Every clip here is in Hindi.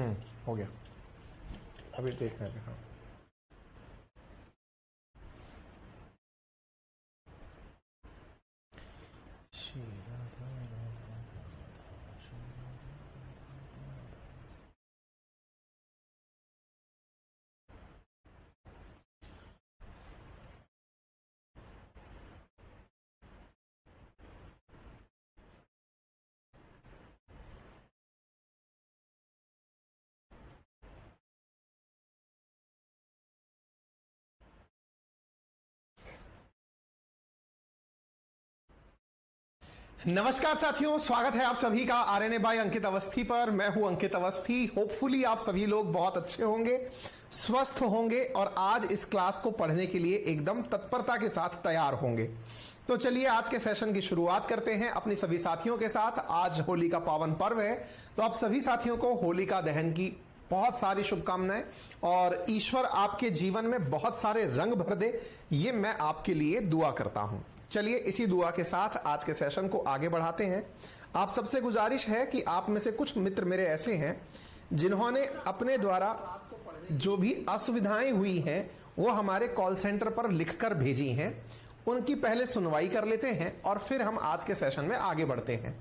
हो गया, अभी देखना है। हाँ, नमस्कार साथियों, स्वागत है आप सभी का आरएनए बाय अंकित अवस्थी पर। मैं हूं अंकित अवस्थी। होपफुली आप सभी लोग बहुत अच्छे होंगे, स्वस्थ होंगे और आज इस क्लास को पढ़ने के लिए एकदम तत्परता के साथ तैयार होंगे। तो चलिए आज के सेशन की शुरुआत करते हैं अपनी सभी साथियों के साथ। आज होली का पावन पर्व है, तो आप सभी साथियों को होलिका दहन की बहुत सारी शुभकामनाएं और ईश्वर आपके जीवन में बहुत सारे रंग भर दे, ये मैं आपके लिए दुआ करता हूं। चलिए इसी दुआ के साथ आज के सेशन को आगे बढ़ाते हैं। आप सबसे गुजारिश है कि आप में से कुछ मित्र मेरे ऐसे हैं जिन्होंने अपने द्वारा जो भी असुविधाएं हुई हैं वो हमारे कॉल सेंटर पर लिखकर भेजी हैं। उनकी पहले सुनवाई कर लेते हैं और फिर हम आज के सेशन में आगे बढ़ते हैं।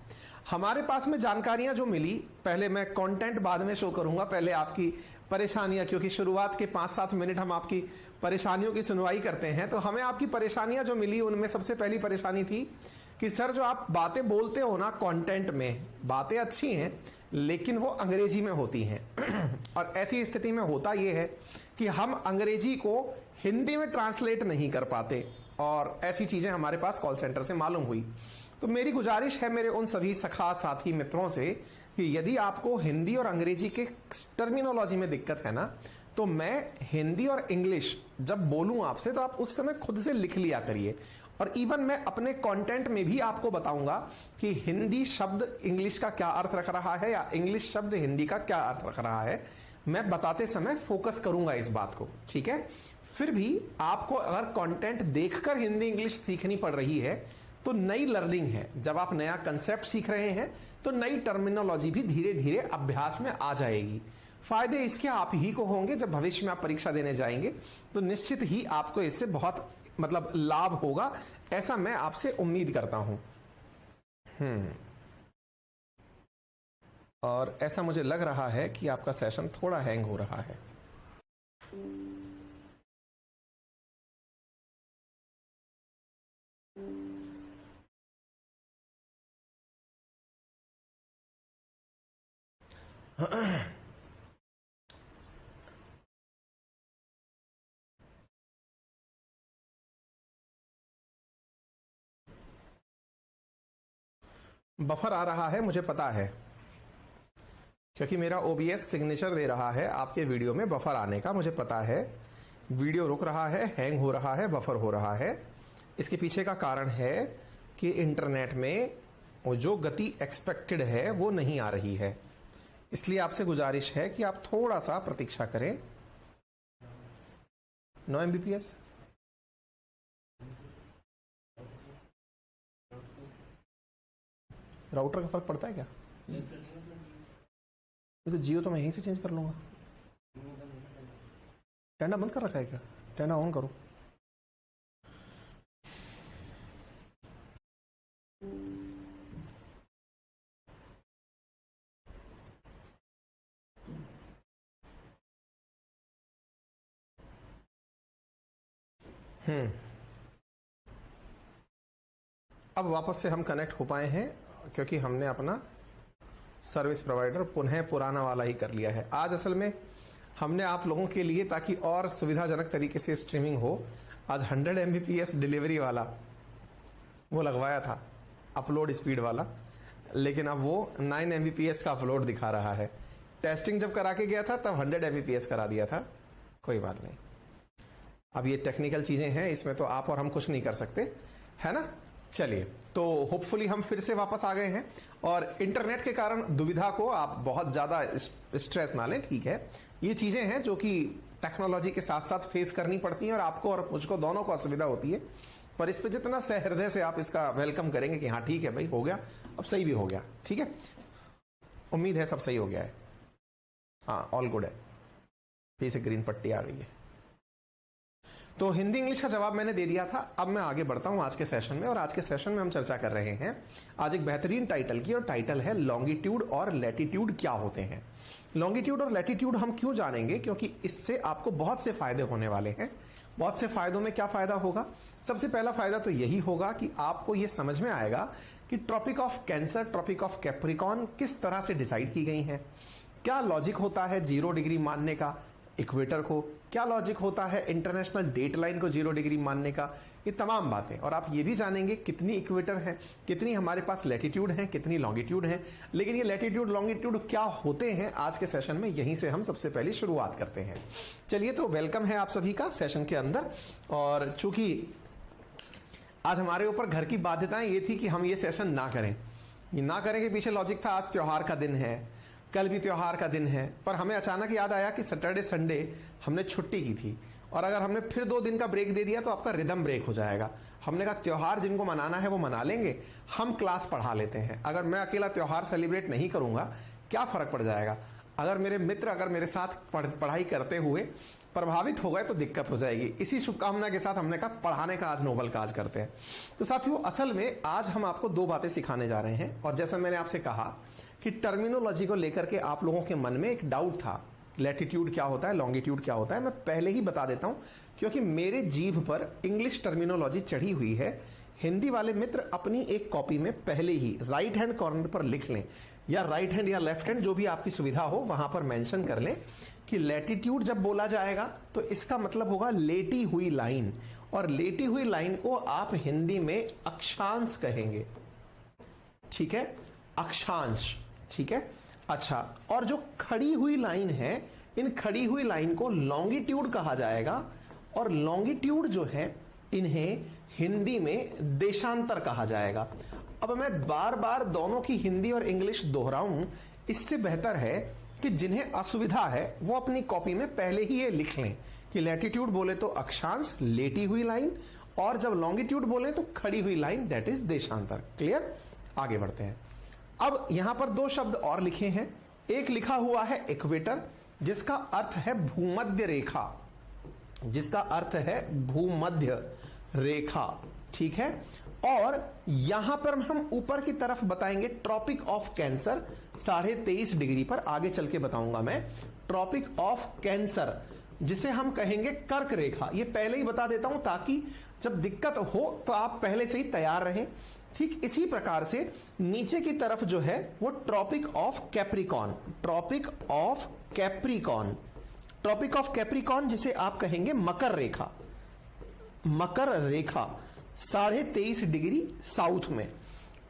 हमारे पास में जानकारियां जो मिली, पहले मैं कंटेंट बाद में शो करूंगा, पहले आपकी परेशानियां, क्योंकि शुरुआत के 5-7 मिनट हम आपकी परेशानियों की सुनवाई करते हैं। तो हमें आपकी परेशानियां जो मिली उनमें सबसे पहली परेशानी थी कि सर जो आप बातें बोलते हो ना कंटेंट में, बातें अच्छी हैं लेकिन वो अंग्रेजी में होती हैं और ऐसी स्थिति में होता यह है कि हम अंग्रेजी को हिंदी में ट्रांसलेट नहीं कर पाते और ऐसी चीजें हमारे पास कॉल सेंटर से मालूम हुई। तो मेरी गुजारिश है मेरे उन सभी सखा साथी मित्रों से कि यदि आपको हिंदी और अंग्रेजी के टर्मिनोलॉजी में दिक्कत है ना, तो मैं हिंदी और इंग्लिश जब बोलूं आपसे तो आप उस समय खुद से लिख लिया करिए। और इवन मैं अपने कंटेंट में भी आपको बताऊंगा कि हिंदी शब्द इंग्लिश का क्या अर्थ रख रहा है या इंग्लिश शब्द हिंदी का क्या अर्थ रख रहा है। मैं बताते समय फोकस करूंगा इस बात को, ठीक है। फिर भी आपको अगर कंटेंट देखकर हिंदी इंग्लिश सीखनी पड़ रही है तो नई लर्निंग है। जब आप नया कंसेप्ट सीख रहे हैं तो नई टर्मिनोलॉजी भी धीरे धीरे अभ्यास में आ जाएगी। फायदे इसके आप ही को होंगे। जब भविष्य में आप परीक्षा देने जाएंगे तो निश्चित ही आपको इससे बहुत लाभ होगा, ऐसा मैं आपसे उम्मीद करता हूं। और ऐसा मुझे लग रहा है कि आपका सेशन थोड़ा हैंग हो रहा है। बफर आ रहा है, मुझे पता है, क्योंकि मेरा OBS सिग्नेचर दे रहा है आपके वीडियो में बफर आने का। मुझे पता है वीडियो रुक रहा है, हैंग हो रहा है, बफर हो रहा है। इसके पीछे का कारण है कि इंटरनेट में वो जो गति एक्सपेक्टेड है वो नहीं आ रही है। इसलिए आपसे गुजारिश है कि आप थोड़ा सा प्रतीक्षा करें। 9 Mbps राउटर का फर्क पड़ता है क्या? ये तो जियो तो मैं यहीं से चेंज कर लूंगा। टेंडा बंद कर रखा है क्या? टेंडा ऑन करो। अब वापस से हम कनेक्ट हो पाए हैं क्योंकि हमने अपना सर्विस प्रोवाइडर पुनः पुराना वाला ही कर लिया है। आज असल में हमने आप लोगों के लिए, ताकि और सुविधाजनक तरीके से स्ट्रीमिंग हो, आज 100 Mbps डिलीवरी वाला वो लगवाया था, अपलोड स्पीड वाला, लेकिन अब वो 9 Mbps का अपलोड दिखा रहा है। टेस्टिंग जब करा के गया था तब 100 Mbps करा दिया था। कोई बात नहीं, अब ये टेक्निकल चीजें हैं, इसमें तो आप और हम कुछ नहीं कर सकते, है ना। चलिए, तो होपफुली हम फिर से वापस आ गए हैं और इंटरनेट के कारण दुविधा को आप बहुत ज्यादा स्ट्रेस ना लें, ठीक है। ये चीजें हैं जो कि टेक्नोलॉजी के साथ साथ फेस करनी पड़ती हैं और आपको और मुझको दोनों को असुविधा होती है। पर इस पे जितना सहृदय से आप इसका वेलकम करेंगे कि हाँ ठीक है भाई, हो गया, अब सही भी हो गया, ठीक है। उम्मीद है सब सही हो गया है। हाँ ऑल गुड है, फिर से ग्रीन पट्टी आ गई है। तो हिंदी इंग्लिश का जवाब मैंने दे दिया था। अब मैं आगे बढ़ता हूं आज के सेशन में, और आज के सेशन में हम चर्चा कर रहे हैं आज एक बेहतरीन टाइटल की, और टाइटल है लॉन्गिट्यूड और लैटिट्यूड क्या होते हैं। लॉन्गिट्यूड और लैटिट्यूड हम क्यों जानेंगे, क्योंकि इससे आपको बहुत से फायदे होने वाले हैं। बहुत से फायदों में क्या फायदा होगा? सबसे पहला फायदा तो यही होगा कि आपको यह समझ में आएगा कि tropic of cancer, tropic of capricorn किस तरह से डिसाइड की गई हैं। क्या लॉजिक होता है 0 डिग्री मानने का इक्वेटर को, क्या लॉजिक होता है इंटरनेशनल डेट लाइन को 0 डिग्री मानने का, ये तमाम बातें। और आप ये भी जानेंगे कितनी इक्वेटर है, कितनी हमारे पास लैटिट्यूड है, कितनी लॉन्गिट्यूड है। लेकिन ये लैटिट्यूड लॉन्गिट्यूड क्या होते हैं आज के सेशन में, यहीं से हम सबसे पहले शुरुआत करते हैं। चलिए, तो वेलकम है आप सभी का सेशन के अंदर। और चूंकि आज हमारे ऊपर घर की बाध्यताएं ये थी कि हम ये सेशन ना करें, ये ना करें के पीछे लॉजिक था आज त्योहार का दिन है, कल भी त्योहार का दिन है, पर हमें अचानक याद आया कि सैटरडे संडे हमने छुट्टी की थी, और अगर हमने फिर 2 दिन का ब्रेक दे दिया तो आपका रिदम ब्रेक हो जाएगा। हमने कहा त्योहार जिनको मनाना है वो मना लेंगे, हम क्लास पढ़ा लेते हैं। अगर मैं अकेला त्योहार सेलिब्रेट नहीं करूंगा क्या फर्क पड़ जाएगा? अगर मेरे मित्र अगर मेरे साथ पढ़ाई करते हुए प्रभावित हो गए तो दिक्कत हो जाएगी। इसी शुभकामना के साथ हमने कहा पढ़ाने का आज नोबल काज करते हैं। तो साथियों, असल में आज हम आपको 2 बातें सिखाने जा रहे हैं। और जैसा मैंने आपसे कहा कि टर्मिनोलॉजी को लेकर के आप लोगों के मन में एक डाउट था, लैटिट्यूड क्या होता है, लॉन्गिट्यूड क्या होता है, मैं पहले ही बता देता हूं, क्योंकि मेरे जीभ पर इंग्लिश टर्मिनोलॉजी चढ़ी हुई है। हिंदी वाले मित्र अपनी एक कॉपी में पहले ही राइट हैंड कॉर्नर पर लिख लें, या राइट हैंड या लेफ्ट हैंड जो भी आपकी सुविधा हो वहां पर मेंशन कर लें कि लैटिट्यूड जब बोला जाएगा तो इसका मतलब होगा लेटी हुई लाइन, और लेटी हुई लाइन को आप हिंदी में अक्षांश कहेंगे। ठीक है, अक्षांश। ठीक है, अच्छा। और जो खड़ी हुई लाइन है, इन खड़ी हुई लाइन को लॉन्गिट्यूड कहा जाएगा, और लॉन्गिट्यूड जो है इन्हें हिंदी में देशांतर कहा जाएगा। अब मैं बार बार दोनों की हिंदी और इंग्लिश दोहराऊं, इससे बेहतर है कि जिन्हें असुविधा है वो अपनी कॉपी में पहले ही ये लिख लें कि लैटिट्यूड बोले तो अक्षांश, लेटी हुई लाइन, और जब लॉन्गिट्यूड बोले तो खड़ी हुई लाइन, दैट इज देशांतर। क्लियर? आगे बढ़ते हैं। अब यहां पर 2 शब्द और लिखे हैं। एक लिखा हुआ है इक्वेटर, जिसका अर्थ है भूमध्य रेखा, जिसका अर्थ है भूमध्य रेखा। ठीक है, और यहां पर हम ऊपर की तरफ बताएंगे ट्रॉपिक ऑफ कैंसर 23.5 डिग्री पर, आगे चल के बताऊंगा मैं। ट्रॉपिक ऑफ कैंसर जिसे हम कहेंगे कर्क रेखा, ये पहले ही बता देता हूं ताकि जब दिक्कत हो तो आप पहले से ही तैयार रहें। ठीक इसी प्रकार से नीचे की तरफ जो है वो tropic of capricorn, tropic of capricorn, tropic of capricorn जिसे आप कहेंगे मकर रेखा, मकर रेखा 23.5 डिग्री साउथ में।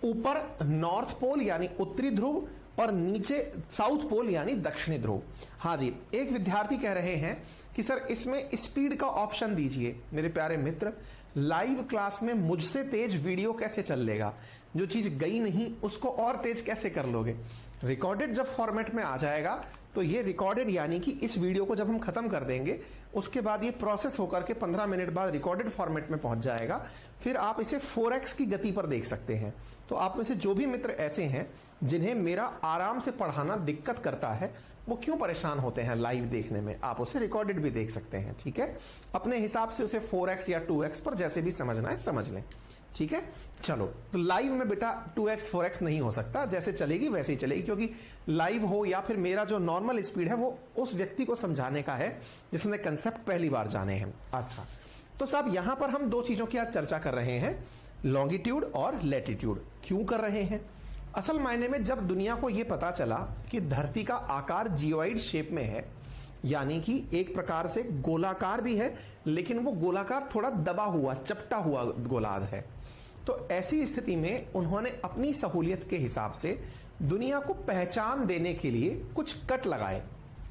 ऊपर नॉर्थ पोल यानी उत्तरी ध्रुव, और नीचे साउथ पोल यानी दक्षिणी ध्रुव। हाँ जी, एक विद्यार्थी कह रहे हैं कि सर इसमें स्पीड का ऑप्शन दीजिए। मेरे प्यारे मित्र, लाइव क्लास में मुझसे तेज वीडियो कैसे चल लेगा? जो चीज गई नहीं उसको और तेज कैसे कर लोगे? रिकॉर्डेड जब फॉर्मेट में आ जाएगा तो ये रिकॉर्डेड यानी कि इस वीडियो को जब हम खत्म कर देंगे उसके बाद ये प्रोसेस होकर के 15 मिनट बाद रिकॉर्डेड फॉर्मेट में पहुंच जाएगा। फिर आप इसे 4x की गति पर देख सकते हैं। तो आप में से जो भी मित्र ऐसे हैं जिन्हें मेरा आराम से पढ़ाना दिक्कत करता है, वो क्यों परेशान होते हैं लाइव देखने में, आप उसे रिकॉर्डेड भी देख सकते हैं। ठीक है, अपने हिसाब से उसे 4x या 2x पर जैसे भी समझना है समझ लें। ठीक है, चलो। तो लाइव में बेटा 2x 4x नहीं हो सकता, जैसे चलेगी वैसे ही चलेगी, क्योंकि लाइव हो या फिर मेरा जो नॉर्मल स्पीड है वो उस व्यक्ति को समझाने का है जिसने कंसेप्ट पहली बार जाने हैं। अच्छा, तो साहब यहां पर हम 2 चीजों की आज चर्चा कर रहे हैं, लॉन्गिट्यूड और लैटिट्यूड। क्यों कर रहे हैं? असल मायने में जब दुनिया को यह पता चला कि धरती का आकार जियोइड शेप में है, यानी कि एक प्रकार से गोलाकार भी है लेकिन वो गोलाकार थोड़ा दबा हुआ, चपटा हुआ गोलार्ध है, तो ऐसी स्थिति में उन्होंने अपनी सहूलियत के हिसाब से दुनिया को पहचान देने के लिए कुछ कट लगाए।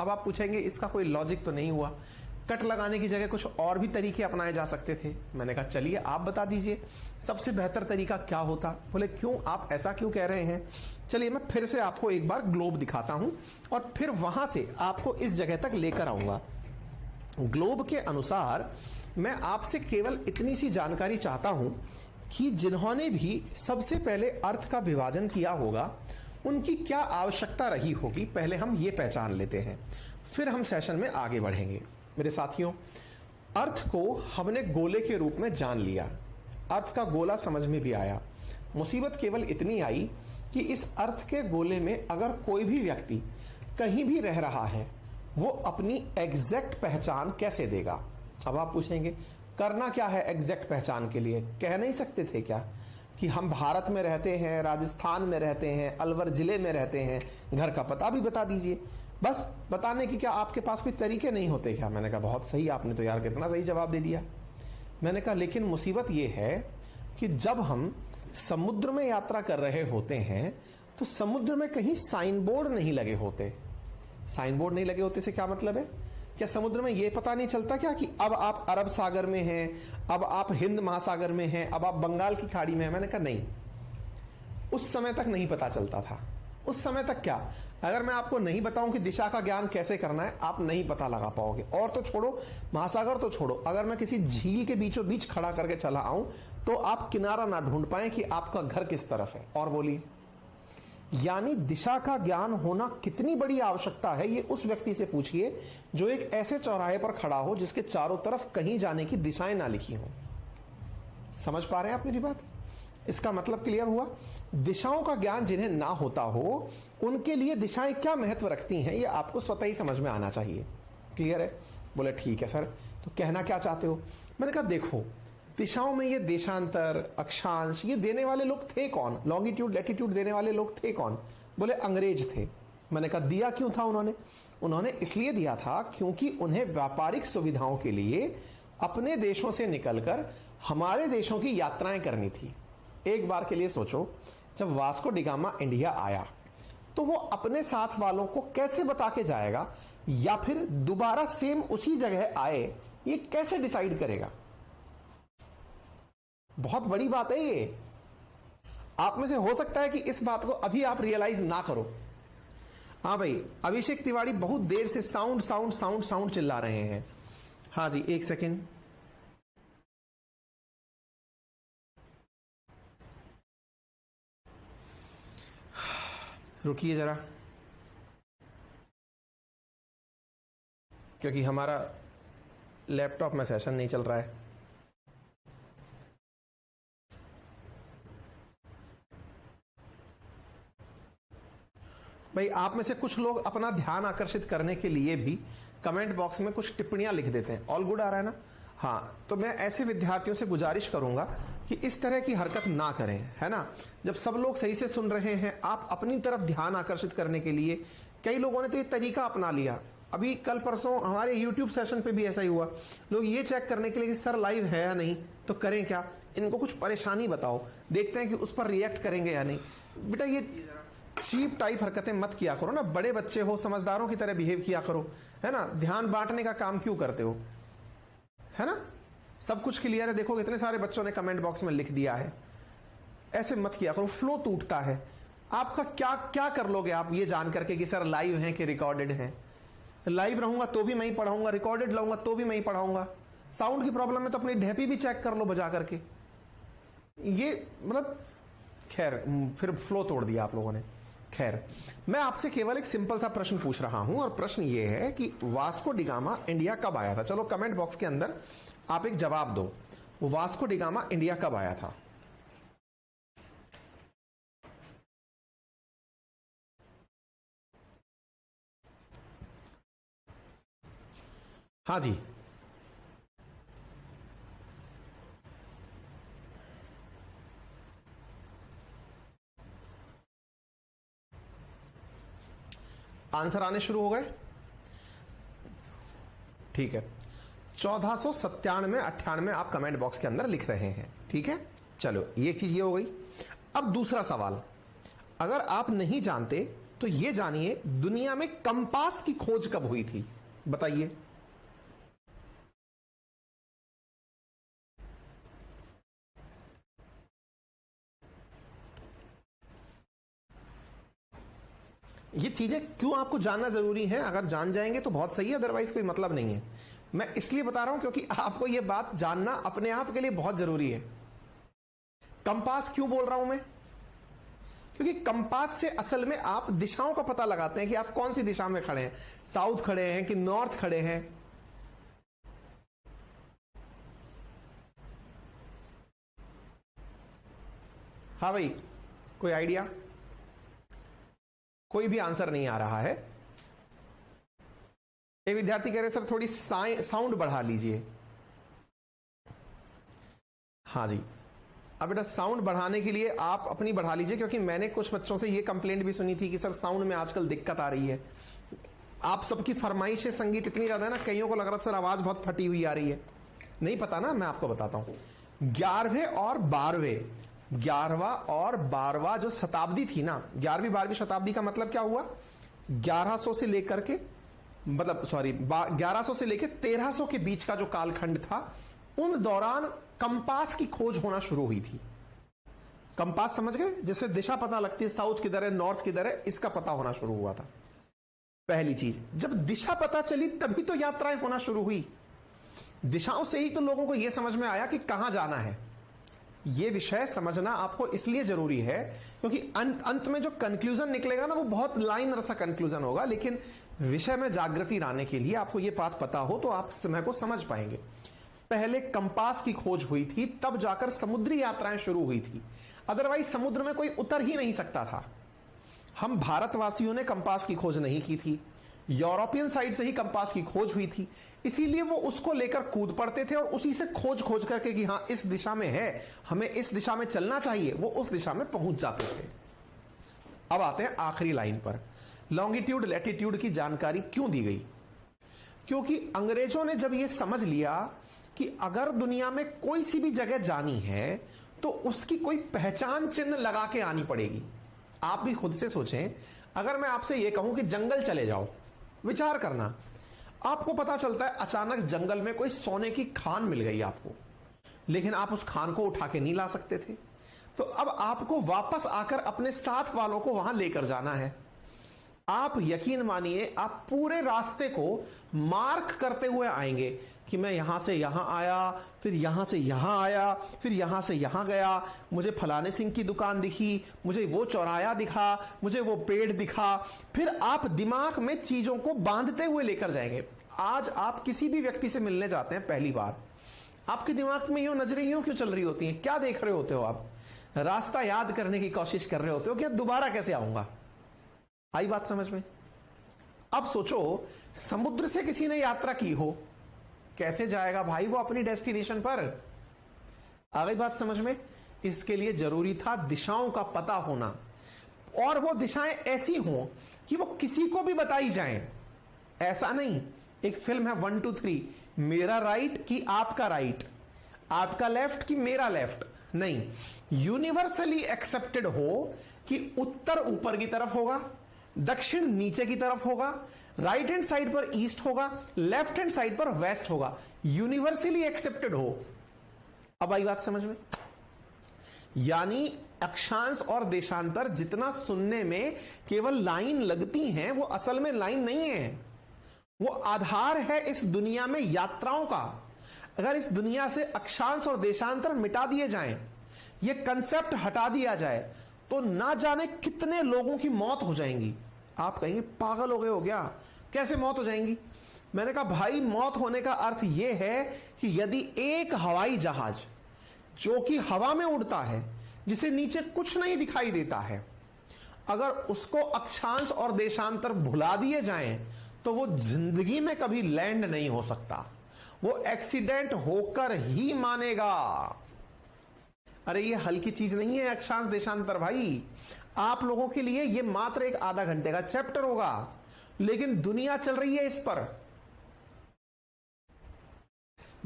अब आप पूछेंगे इसका कोई लॉजिक तो नहीं हुआ, कट लगाने की जगह कुछ और भी तरीके अपनाए जा सकते थे। मैंने कहा चलिए आप बता दीजिए सबसे बेहतर तरीका क्या होता। बोले क्यों, आप ऐसा क्यों कह रहे हैं? चलिए मैं फिर से आपको एक बार ग्लोब दिखाता हूं और फिर वहां से आपको इस जगह तक लेकर आऊंगा। ग्लोब के अनुसार मैं आपसे केवल इतनी सी जानकारी चाहता हूं कि जिन्होंने भी सबसे पहले अर्थ का विभाजन किया होगा उनकी क्या आवश्यकता रही होगी, पहले हम ये पहचान लेते हैं, फिर हम सेशन में आगे बढ़ेंगे। मेरे साथियों, अर्थ को हमने गोले के रूप में जान लिया, अर्थ का गोला समझ में भी आया। मुसीबत केवल इतनी आई कि इस अर्थ के गोले में अगर कोई भी व्यक्ति कहीं भी रह रहा है, वो अपनी एग्जैक्ट पहचान कैसे देगा। अब आप पूछेंगे करना क्या है एग्जैक्ट पहचान के लिए, कह नहीं सकते थे क्या कि हम भारत में रहते हैं, राजस्थान में रहते हैं, अलवर जिले में रहते हैं, घर का पता भी बता दीजिए। बस बताने की क्या आपके पास कोई तरीके नहीं होते क्या? मैंने कहा बहुत सही, आपने तो यार कितना सही जवाब दे दिया। मैंने कहा लेकिन मुसीबत यह है कि जब हम समुद्र में यात्रा कर रहे होते हैं तो समुद्र में कहीं साइन बोर्ड नहीं लगे होते। साइन बोर्ड नहीं लगे होते से क्या मतलब है? क्या समुद्र में यह पता नहीं चलता क्या कि अब आप अरब सागर में हैं, अब आप हिंद महासागर में हैं, अब आप बंगाल की खाड़ी में हैं? मैंने कहा नहीं, उस समय तक नहीं पता चलता था। उस समय तक क्या, अगर मैं आपको नहीं बताऊं कि दिशा का ज्ञान कैसे करना है, आप नहीं पता लगा पाओगे। और तो छोड़ो, महासागर तो छोड़ो, अगर मैं किसी झील के बीचों बीच खड़ा करके चला आऊं तो आप किनारा ना ढूंढ पाए कि आपका घर किस तरफ है। और बोलिए, यानी दिशा का ज्ञान होना कितनी बड़ी आवश्यकता है, ये उस व्यक्ति से पूछिए जो एक ऐसे चौराहे पर खड़ा हो जिसके चारों तरफ कहीं जाने की दिशाएं ना लिखी हो। समझ पा रहे हैं आप मेरी बात? इसका मतलब क्लियर हुआ? दिशाओं का ज्ञान जिन्हें ना होता हो, उनके लिए दिशाएं क्या महत्व रखती हैं, ये आपको स्वतः ही समझ में आना चाहिए। क्लियर है? बोले ठीक है सर, तो कहना क्या चाहते हो? मैंने कहा देखो, दिशाओं में ये देशांतर, अक्षांश, ये देने वाले लोग थे कौन? लॉन्गिट्यूड लैटिट्यूड देने वाले लोग थे कौन? बोले अंग्रेज थे। मैंने कहा दिया क्यों था उन्होंने इसलिए दिया था क्योंकि उन्हें व्यापारिक सुविधाओं के लिए अपने देशों से निकलकर हमारे देशों की यात्राएं करनी थी। एक बार के लिए सोचो, जब वास्को डिगामा इंडिया आया तो वो अपने साथ वालों को कैसे बता के जाएगा, या फिर दोबारा सेम उसी जगह आए, ये कैसे डिसाइड करेगा? बहुत बड़ी बात है ये। आप में से हो सकता है कि इस बात को अभी आप रियलाइज ना करो। हाँ भाई, अभिषेक तिवारी बहुत देर से साउंड साउंड साउंड साउंड चिल्ला रहे हैं। हाँ जी, एक सेकेंड। रुकिए जरा, क्योंकि हमारा लैपटॉप में सेशन नहीं चल रहा है। भाई, आप में से कुछ लोग अपना ध्यान आकर्षित करने के लिए भी कमेंट बॉक्स में कुछ टिप्पणियां लिख देते हैं। ऑल गुड आ रहा है ना? हाँ, तो मैं ऐसे विद्यार्थियों से गुजारिश करूंगा कि इस तरह की हरकत ना करें, है ना? जब सब लोग सही से सुन रहे हैं, आप अपनी तरफ ध्यान आकर्षित करने के लिए, कई लोगों ने तो ये तरीका अपना लिया। अभी कल परसों हमारे YouTube सेशन पे भी ऐसा ही हुआ। लोग ये चेक करने के लिए कि सर लाइव है या नहीं, तो करें क्या, इनको कुछ परेशानी बताओ, देखते हैं कि उस पर रिएक्ट करेंगे या नहीं। बेटा, ये चीप टाइप हरकतें मत किया करो ना, बड़े बच्चे हो, समझदारों की तरह बिहेव किया करो, है ना? ध्यान बांटने का काम क्यों करते हो, है ना? सब कुछ क्लियर है? देखो इतने सारे बच्चों ने कमेंट बॉक्स में लिख दिया है। ऐसे मत किया करो, फ्लो टूटता है। आपका क्या क्या कर लोगे आप ये जान करके कि सर लाइव हैं कि रिकॉर्डेड हैं? लाइव रहूंगा तो भी मैं ही पढ़ाऊंगा, रिकॉर्डेड लाऊंगा तो भी मैं ही पढ़ाऊंगा। साउंड की प्रॉब्लम है तो अपनी ढेपी भी चेक कर लो बजा करके। ये मतलब खैर, फिर फ्लो तोड़ दिया आप लोगों ने। खैर, मैं आपसे केवल एक सिंपल सा प्रश्न पूछ रहा हूं, और प्रश्न ये है कि वास्को डिगामा इंडिया कब आया था? चलो कमेंट बॉक्स के अंदर आप एक जवाब दो, वास्को डिगामा इंडिया कब आया था? हाँ जी, आंसर आने शुरू हो गए? ठीक है, 1497 98 आप कमेंट बॉक्स के अंदर लिख रहे हैं। ठीक है, चलो ये चीज ये हो गई। अब दूसरा सवाल, अगर आप नहीं जानते तो ये जानिए, दुनिया में कंपास की खोज कब हुई थी? बताइए। ये चीजें क्यों आपको जानना जरूरी है? अगर जान जाएंगे तो बहुत सही है, अदरवाइज कोई मतलब नहीं है। मैं इसलिए बता रहा हूं क्योंकि आपको यह बात जानना अपने आप के लिए बहुत जरूरी है। कंपास क्यों बोल रहा हूं मैं? क्योंकि कंपास से असल में आप दिशाओं का पता लगाते हैं कि आप कौन सी दिशा में खड़े हैं, साउथ खड़े हैं कि नॉर्थ खड़े हैं। हाँ भाई, कोई आइडिया? कोई भी आंसर नहीं आ रहा है। ये विद्यार्थी कह रहे सर थोड़ी साउंड बढ़ा लीजिए। हाँ जी, अब बेटा साउंड बढ़ाने के लिए आप अपनी बढ़ा लीजिए, क्योंकि मैंने कुछ बच्चों से ये कंप्लेंट भी सुनी थी कि सर साउंड में आजकल दिक्कत आ रही है। आप सबकी फरमाइश संगीत इतनी ज्यादा है ना, कईयों को लग रहा सर आवाज बहुत फटी हुई आ रही है। नहीं पता ना, मैं आपको बताता हूं। 11वें और 12वें, 11वां और 12वां जो शताब्दी थी ना, 11वीं 12वीं शताब्दी का मतलब क्या हुआ? 1100 से लेकर के, मतलब सॉरी 1100 से लेकर 1300 के बीच का जो कालखंड था, उन दौरान कंपास की खोज होना शुरू हुई थी। कंपास समझ गए, जिससे दिशा पता लगती है, साउथ किधर है, नॉर्थ किधर है, इसका पता होना शुरू हुआ था। पहली चीज, जब दिशा पता चली तभी तो यात्राएं होना शुरू हुई। दिशाओं से ही तो लोगों को यह समझ में आया कि कहां जाना है। यह विषय समझना आपको इसलिए जरूरी है क्योंकि अंत में जो कंक्लूजन निकलेगा ना, वो बहुत लाइनर सा कंक्लूजन होगा, लेकिन विषय में जागृति लाने के लिए आपको यह बात पता हो तो आप समय को समझ पाएंगे। पहले कंपास की खोज हुई थी, तब जाकर समुद्री यात्राएं शुरू हुई थी। अदरवाइज समुद्र में कोई उतर ही नहीं सकता था। हम भारतवासियों ने कंपास की खोज नहीं की थी, यूरोपियन साइड से ही कंपास की खोज हुई थी, इसीलिए वो उसको लेकर कूद पड़ते थे और उसी से खोज करके कि हां इस दिशा में है, हमें इस दिशा में चलना चाहिए, वो उस दिशा में पहुंच जाते थे। अब आते हैं आखिरी लाइन पर, लॉन्गिट्यूड लैटिट्यूड की जानकारी क्यों दी गई? क्योंकि अंग्रेजों ने जब यह समझ लिया कि अगर दुनिया में कोई सी भी जगह जानी है तो उसकी कोई पहचान चिन्ह लगा के आनी पड़ेगी। आप भी खुद से सोचें, अगर मैं आपसे यह कहूं कि जंगल चले जाओ, विचार करना, आपको पता चलता है अचानक जंगल में कोई सोने की खान मिल गई आपको, लेकिन आप उस खान को उठा के नहीं ला सकते थे, तो अब आपको वापस आकर अपने साथ वालों को वहां लेकर जाना है। आप यकीन मानिए, आप पूरे रास्ते को मार्क करते हुए आएंगे कि मैं यहां से यहां आया, फिर यहां से यहां आया, फिर यहां से यहां गया, मुझे फलाने सिंह की दुकान दिखी, मुझे वो चौराया दिखा, मुझे वो पेड़ दिखा। फिर आप दिमाग में चीजों को बांधते हुए लेकर जाएंगे। आज आप किसी भी व्यक्ति से मिलने जाते हैं पहली बार, आपके दिमाग में यूं नजरें यूं क्यों चल रही होती हैं? क्या देख रहे होते हो आप? रास्ता याद करने की कोशिश कर रहे होते हो कि दोबारा कैसे आऊंगा। आई बात समझ में? अब सोचो, समुद्र से किसी ने यात्रा की हो, कैसे जाएगा भाई वो अपनी डेस्टिनेशन पर? आ गई बात समझ में? इसके लिए जरूरी था दिशाओं का पता होना, और वो दिशाएं ऐसी हों कि वो किसी को भी बताई जाएं। ऐसा नहीं, एक फिल्म है 1 2 3, मेरा राइट कि आपका राइट, आपका लेफ्ट कि मेरा लेफ्ट, नहीं, यूनिवर्सली एक्सेप्टेड हो कि उत्तर ऊपर की तरफ होगा, दक्षिण नीचे की तरफ होगा, राइट हैंड साइड पर ईस्ट होगा, लेफ्ट हैंड साइड पर वेस्ट होगा, यूनिवर्सली एक्सेप्टेड हो। अब आई बात समझ में? यानी अक्षांश और देशांतर जितना सुनने में केवल लाइन लगती हैं, वो असल में लाइन नहीं है, वो आधार है इस दुनिया में यात्राओं का। अगर इस दुनिया से अक्षांश और देशांतर मिटा दिए जाएं, ये कंसेप्ट हटा दिया जाए, तो ना जाने कितने लोगों की मौत हो जाएंगी। आप कहेंगे पागल हो गए हो क्या, कैसे मौत हो जाएंगी? मैंने कहा भाई, मौत होने का अर्थ यह है कि यदि एक हवाई जहाज जो कि हवा में उड़ता है, जिसे नीचे कुछ नहीं दिखाई देता है, अगर उसको अक्षांश और देशांतर भुला दिए जाएं, तो वो जिंदगी में कभी लैंड नहीं हो सकता, वो एक्सीडेंट होकर ही मानेगा। अरे ये हल्की चीज नहीं है अक्षांश देशांतर भाई, आप लोगों के लिए ये मात्र एक आधा घंटे का चैप्टर होगा, लेकिन दुनिया चल रही है इस पर,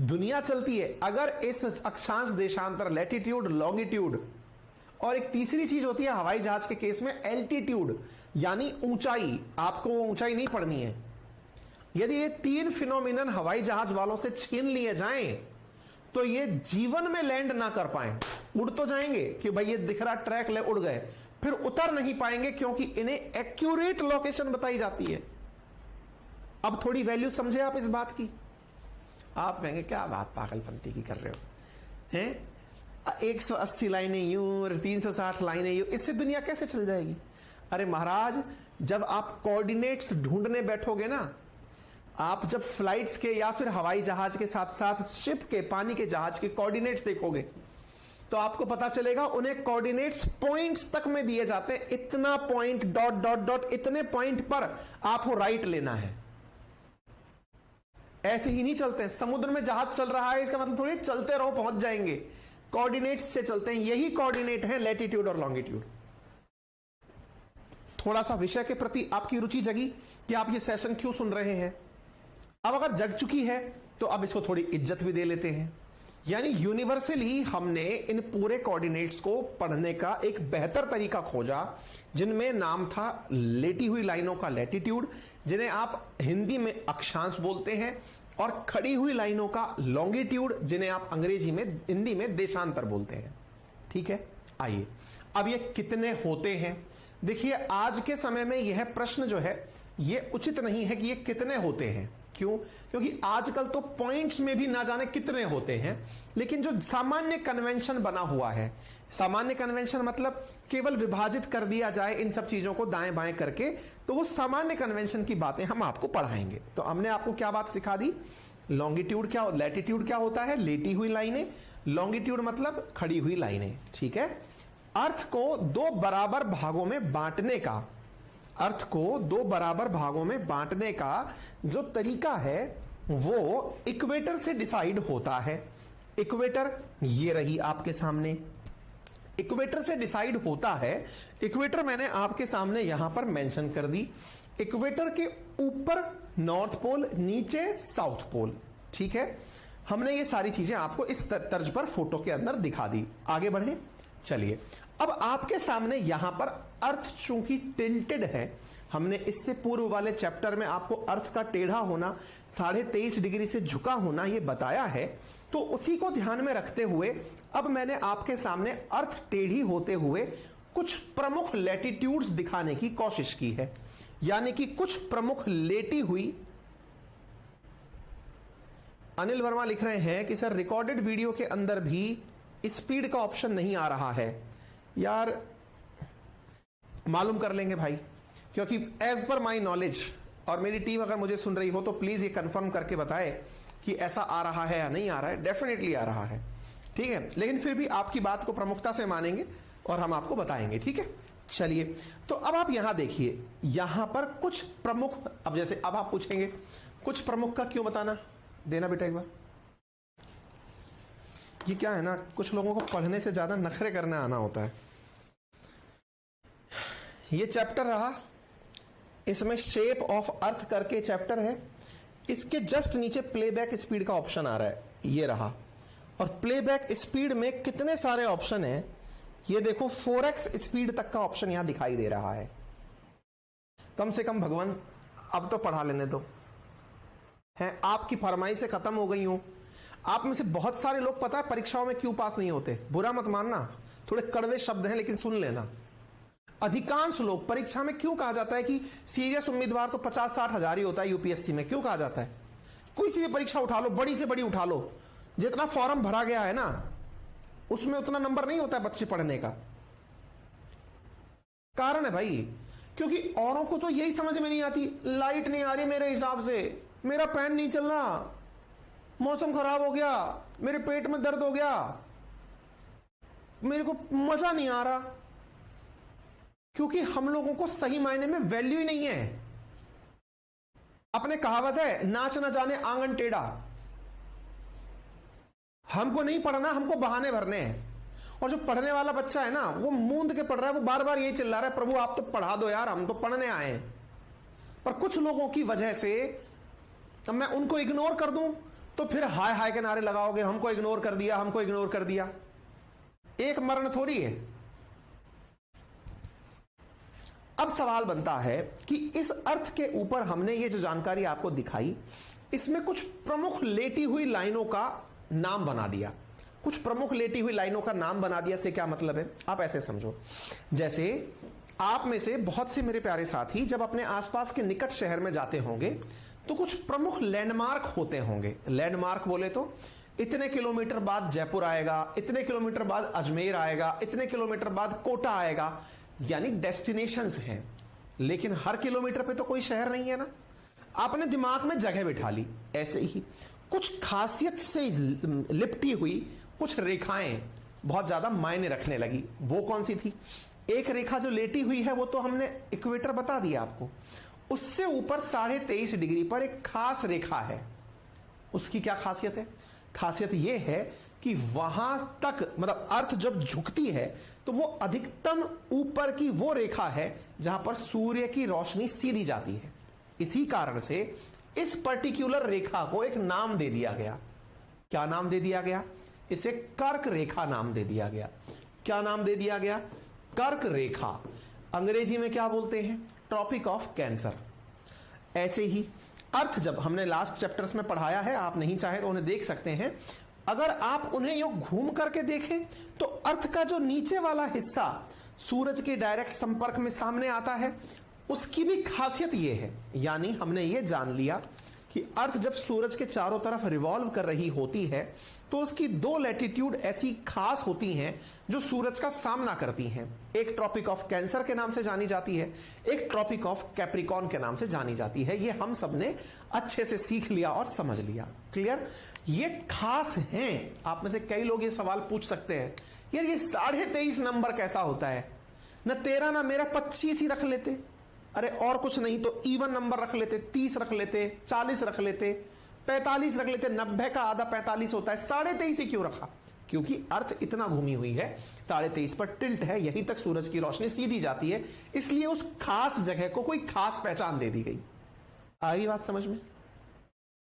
दुनिया चलती है। अगर इस अक्षांश देशांतर, लैटिट्यूड लॉन्गिट्यूड, और एक तीसरी चीज होती है हवाई जहाज के केस में एल्टीट्यूड, यानी ऊंचाई, आपको वो ऊंचाई नहीं पढ़नी है। यदि ये तीन फिनोमिनन हवाई जहाज वालों से छीन लिए जाएं, तो ये जीवन में लैंड ना कर पाए। उड़ तो जाएंगे कि भाई ये दिख रहा ट्रैक ले, उड़ गए, फिर उतर नहीं पाएंगे क्योंकि इन्हें एक्यूरेट लोकेशन बताई जाती है। अब थोड़ी वैल्यू समझे आप इस बात की? आप कहेंगे क्या बात पागलपंती की कर रहे हो हैं? 180 लाइनें यूं और 360 लाइनें यूं, इससे दुनिया कैसे चल जाएगी? अरे महाराज, जब आप कोऑर्डिनेट्स ढूंढने बैठोगे ना, आप जब फ्लाइट्स के या फिर हवाई जहाज के साथ साथ शिप के, पानी के जहाज के कोऑर्डिनेट्स देखोगे तो आपको पता चलेगा उन्हें कोऑर्डिनेट्स पॉइंट्स तक में दिए जाते हैं। इतना पॉइंट डॉट डॉट डॉट, इतने पॉइंट पर आपको राइट लेना है। ऐसे ही नहीं चलते हैं। समुद्र में जहाज चल रहा है इसका मतलब थोड़ी चलते रहो पहुंच जाएंगे, कोऑर्डिनेट्स से चलते हैं। यही कोऑर्डिनेट है लैटिट्यूड और लॉन्गिट्यूड। थोड़ा सा विषय के प्रति आपकी रुचि जगी कि आप ये सेशन क्यों सुन रहे हैं? अब अगर जग चुकी है तो अब इसको थोड़ी इज्जत भी दे लेते हैं। यानी यूनिवर्सली हमने इन पूरे कोऑर्डिनेट्स को पढ़ने का एक बेहतर तरीका खोजा, जिनमें नाम था लेटी हुई लाइनों का लैटिट्यूड, जिन्हें आप हिंदी में अक्षांश बोलते हैं, और खड़ी हुई लाइनों का लॉन्गिट्यूड, जिन्हें आप अंग्रेजी में, हिंदी में देशांतर बोलते हैं। ठीक है, आइए अब ये कितने होते हैं? देखिए, आज के समय में यह प्रश्न जो है ये उचित नहीं है कि ये कितने होते हैं। क्यों? क्योंकि आजकल तो पॉइंट्स में भी ना जाने कितने होते हैं, लेकिन जो सामान्य कन्वेंशन बना हुआ है, सामान्य कन्वेंशन मतलब केवल विभाजित कर दिया जाए इन सब चीजों को दाएं बाएं करके, तो वो सामान्य कन्वेंशन की बातें हम आपको पढ़ाएंगे। तो हमने आपको क्या बात सिखा दी? लॉन्गिट्यूड क्या, लैटिट्यूड क्या होता है? लेटी हुई लाइनें। लॉन्गिट्यूड मतलब खड़ी हुई लाइनें। ठीक है। अर्थ को दो बराबर भागों में बांटने का, अर्थ को दो बराबर भागों में बांटने का जो तरीका है वो इक्वेटर से डिसाइड होता है। इक्वेटर ये रही आपके सामने, इक्वेटर से डिसाइड होता है। इक्वेटर मैंने आपके सामने यहां पर मेंशन कर दी। इक्वेटर के ऊपर नॉर्थ पोल, नीचे साउथ पोल। ठीक है, हमने ये सारी चीजें आपको इस तर्ज पर फोटो के अंदर दिखा दी। आगे बढ़े, चलिए। अब आपके सामने यहां पर अर्थ चूंकि टिल्टेड है, हमने इससे पूर्व वाले चैप्टर में आपको अर्थ का टेढ़ा होना, 23.5 डिग्री से झुका होना ये बताया है, तो उसी को ध्यान में रखते हुए अब मैंने आपके सामने अर्थ टेढ़ी होते हुए कुछ प्रमुख लैटिट्यूड्स दिखाने की कोशिश की है। यानी कि कुछ प्रमुख लेटी हुई। अनिल वर्मा लिख रहे हैं कि सर रिकॉर्डेड वीडियो के अंदर भी स्पीड का ऑप्शन नहीं आ रहा है। यार मालूम कर लेंगे भाई, क्योंकि एज पर माई नॉलेज, और मेरी टीम अगर मुझे सुन रही हो तो प्लीज ये कंफर्म करके बताए कि ऐसा आ रहा है या नहीं आ रहा है। डेफिनेटली आ रहा है, ठीक है, लेकिन फिर भी आपकी बात को प्रमुखता से मानेंगे और हम आपको बताएंगे। ठीक है, चलिए। तो अब आप यहां देखिए, यहां पर कुछ प्रमुख, अब जैसे अब आप पूछेंगे कुछ प्रमुख का क्यों बताना, देना बेटा एक बार। ये क्या है ना, कुछ लोगों को पढ़ने से ज्यादा नखरे करने आना होता है। ये चैप्टर रहा, इसमें शेप ऑफ अर्थ करके चैप्टर है, इसके जस्ट नीचे प्लेबैक स्पीड का ऑप्शन आ रहा है, ये रहा। और प्लेबैक स्पीड में कितने सारे ऑप्शन हैं, ये देखो 4x स्पीड तक का ऑप्शन यहां दिखाई दे रहा है। कम से कम भगवान अब तो पढ़ा लेने दो, है आपकी फरमाइश से खत्म हो गई हूं। आप में से बहुत सारे लोग पता है परीक्षाओं में क्यों पास नहीं होते, बुरा मत मानना, थोड़े कड़वे शब्द हैं लेकिन सुन लेना। अधिकांश लोग परीक्षा में क्यों कहा जाता है कि सीरियस उम्मीदवार तो 50-60 हजार ही होता है यूपीएससी में, क्यों कहा जाता है? कोई सी भी परीक्षा उठा लो, बड़ी से बड़ी उठा लो, जितना फॉर्म भरा गया है ना उसमें उतना नंबर नहीं होता है बच्चे पढ़ने का। कारण है भाई, क्योंकि औरों को तो यही समझ में नहीं आती, लाइट नहीं आ रही मेरे हिसाब से, मेरा फैन नहीं चल रहा, मौसम खराब हो गया, मेरे पेट में दर्द हो गया, मेरे को मजा नहीं आ रहा, क्योंकि हम लोगों को सही मायने में वैल्यू ही नहीं है। अपने कहावत है, नाच न जाने आंगन टेढ़ा। हमको नहीं पढ़ना, हमको बहाने भरने हैं। और जो पढ़ने वाला बच्चा है ना, वो मूंद के पढ़ रहा है, वो बार बार यही चिल्ला रहा है, प्रभु आप तो पढ़ा दो यार, हम तो पढ़ने आए हैं। पर कुछ लोगों की वजह से अब मैं उनको इग्नोर कर दूं तो फिर हाय हाय के नारे लगाओगे, हमको इग्नोर कर दिया, हमको इग्नोर कर दिया। एक मरण थोड़ी है। अब सवाल बनता है कि इस अर्थ के ऊपर हमने ये जो जानकारी आपको दिखाई, इसमें कुछ प्रमुख लेटी हुई लाइनों का नाम बना दिया। कुछ प्रमुख लेटी हुई लाइनों का नाम बना दिया से क्या मतलब है, आप ऐसे समझो, जैसे आप में से बहुत से मेरे प्यारे साथी जब अपने आसपास के निकट शहर में जाते होंगे तो कुछ प्रमुख लैंडमार्क होते होंगे। लैंडमार्क बोले तो इतने किलोमीटर बाद जयपुर आएगा, इतने किलोमीटर बाद अजमेर आएगा, इतने किलोमीटर बाद कोटा आएगा, यानी डेस्टिनेशंस हैं। लेकिन हर किलोमीटर पे तो कोई शहर नहीं है ना। आपने दिमाग में जगह बिठा ली। ऐसे ही कुछ खासियत से लिपटी हुई कुछ रेखाएं बहुत ज्यादा मायने रखने लगी। वो कौन सी थी? एक रेखा जो लेटी हुई है वो तो हमने इक्वेटर बता दिया आपको। उससे ऊपर 23.5 डिग्री पर एक खास रेखा है। उसकी क्या खासियत है? खासियत यह है कि वहां तक मतलब अर्थ जब झुकती है तो वो अधिकतम ऊपर की वो रेखा है जहां पर सूर्य की रोशनी सीधी जाती है। इसी कारण से इस पर्टिकुलर रेखा को एक नाम दे दिया गया। क्या नाम दे दिया गया? इसे कर्क रेखा नाम दे दिया गया। क्या नाम दे दिया गया? कर्क रेखा। अंग्रेजी में क्या बोलते हैं? Tropic of cancer. ऐसे ही अर्थ जब हमने लास्ट चैप्टर्स में पढ़ाया है, आप नहीं चाहे तो उन्हें देख सकते हैं। अगर आप उन्हें यूं घूम करके देखें तो अर्थ का जो नीचे वाला हिस्सा सूरज के डायरेक्ट संपर्क में सामने आता है, उसकी भी खासियत यह है। यानी हमने ये जान लिया कि अर्थ जब सूरज के चारों तरफ रिवॉल्व कर रही होती है तो उसकी 2 लैटिट्यूड ऐसी खास होती हैं जो सूरज का सामना करती हैं। एक ट्रॉपिक ऑफ कैंसर के नाम से जानी जाती है, एक ट्रॉपिक ऑफ कैप्रिकॉर्न के नाम से जानी जाती है। ये हम सबने अच्छे से सीख लिया और समझ लिया। क्लियर? ये खास हैं। आप में से कई लोग ये सवाल पूछ सकते हैं, यार ये 23.5 नंबर कैसा होता है? न 13 ना मेरा 25 ही रख लेते। अरे और कुछ नहीं तो इवन नंबर रख लेते, 30 रख लेते, 40 रख लेते, 45 रख लेते। 90 का आधा 45 होता है, 23.5 ही क्यों रखा? क्योंकि अर्थ इतना घूमी हुई है, 23.5 पर टिल्ट है, यहीं तक सूरज की रोशनी सीधी जाती है, इसलिए उस खास जगह को कोई खास पहचान दे दी गई। आ गई बात समझ में?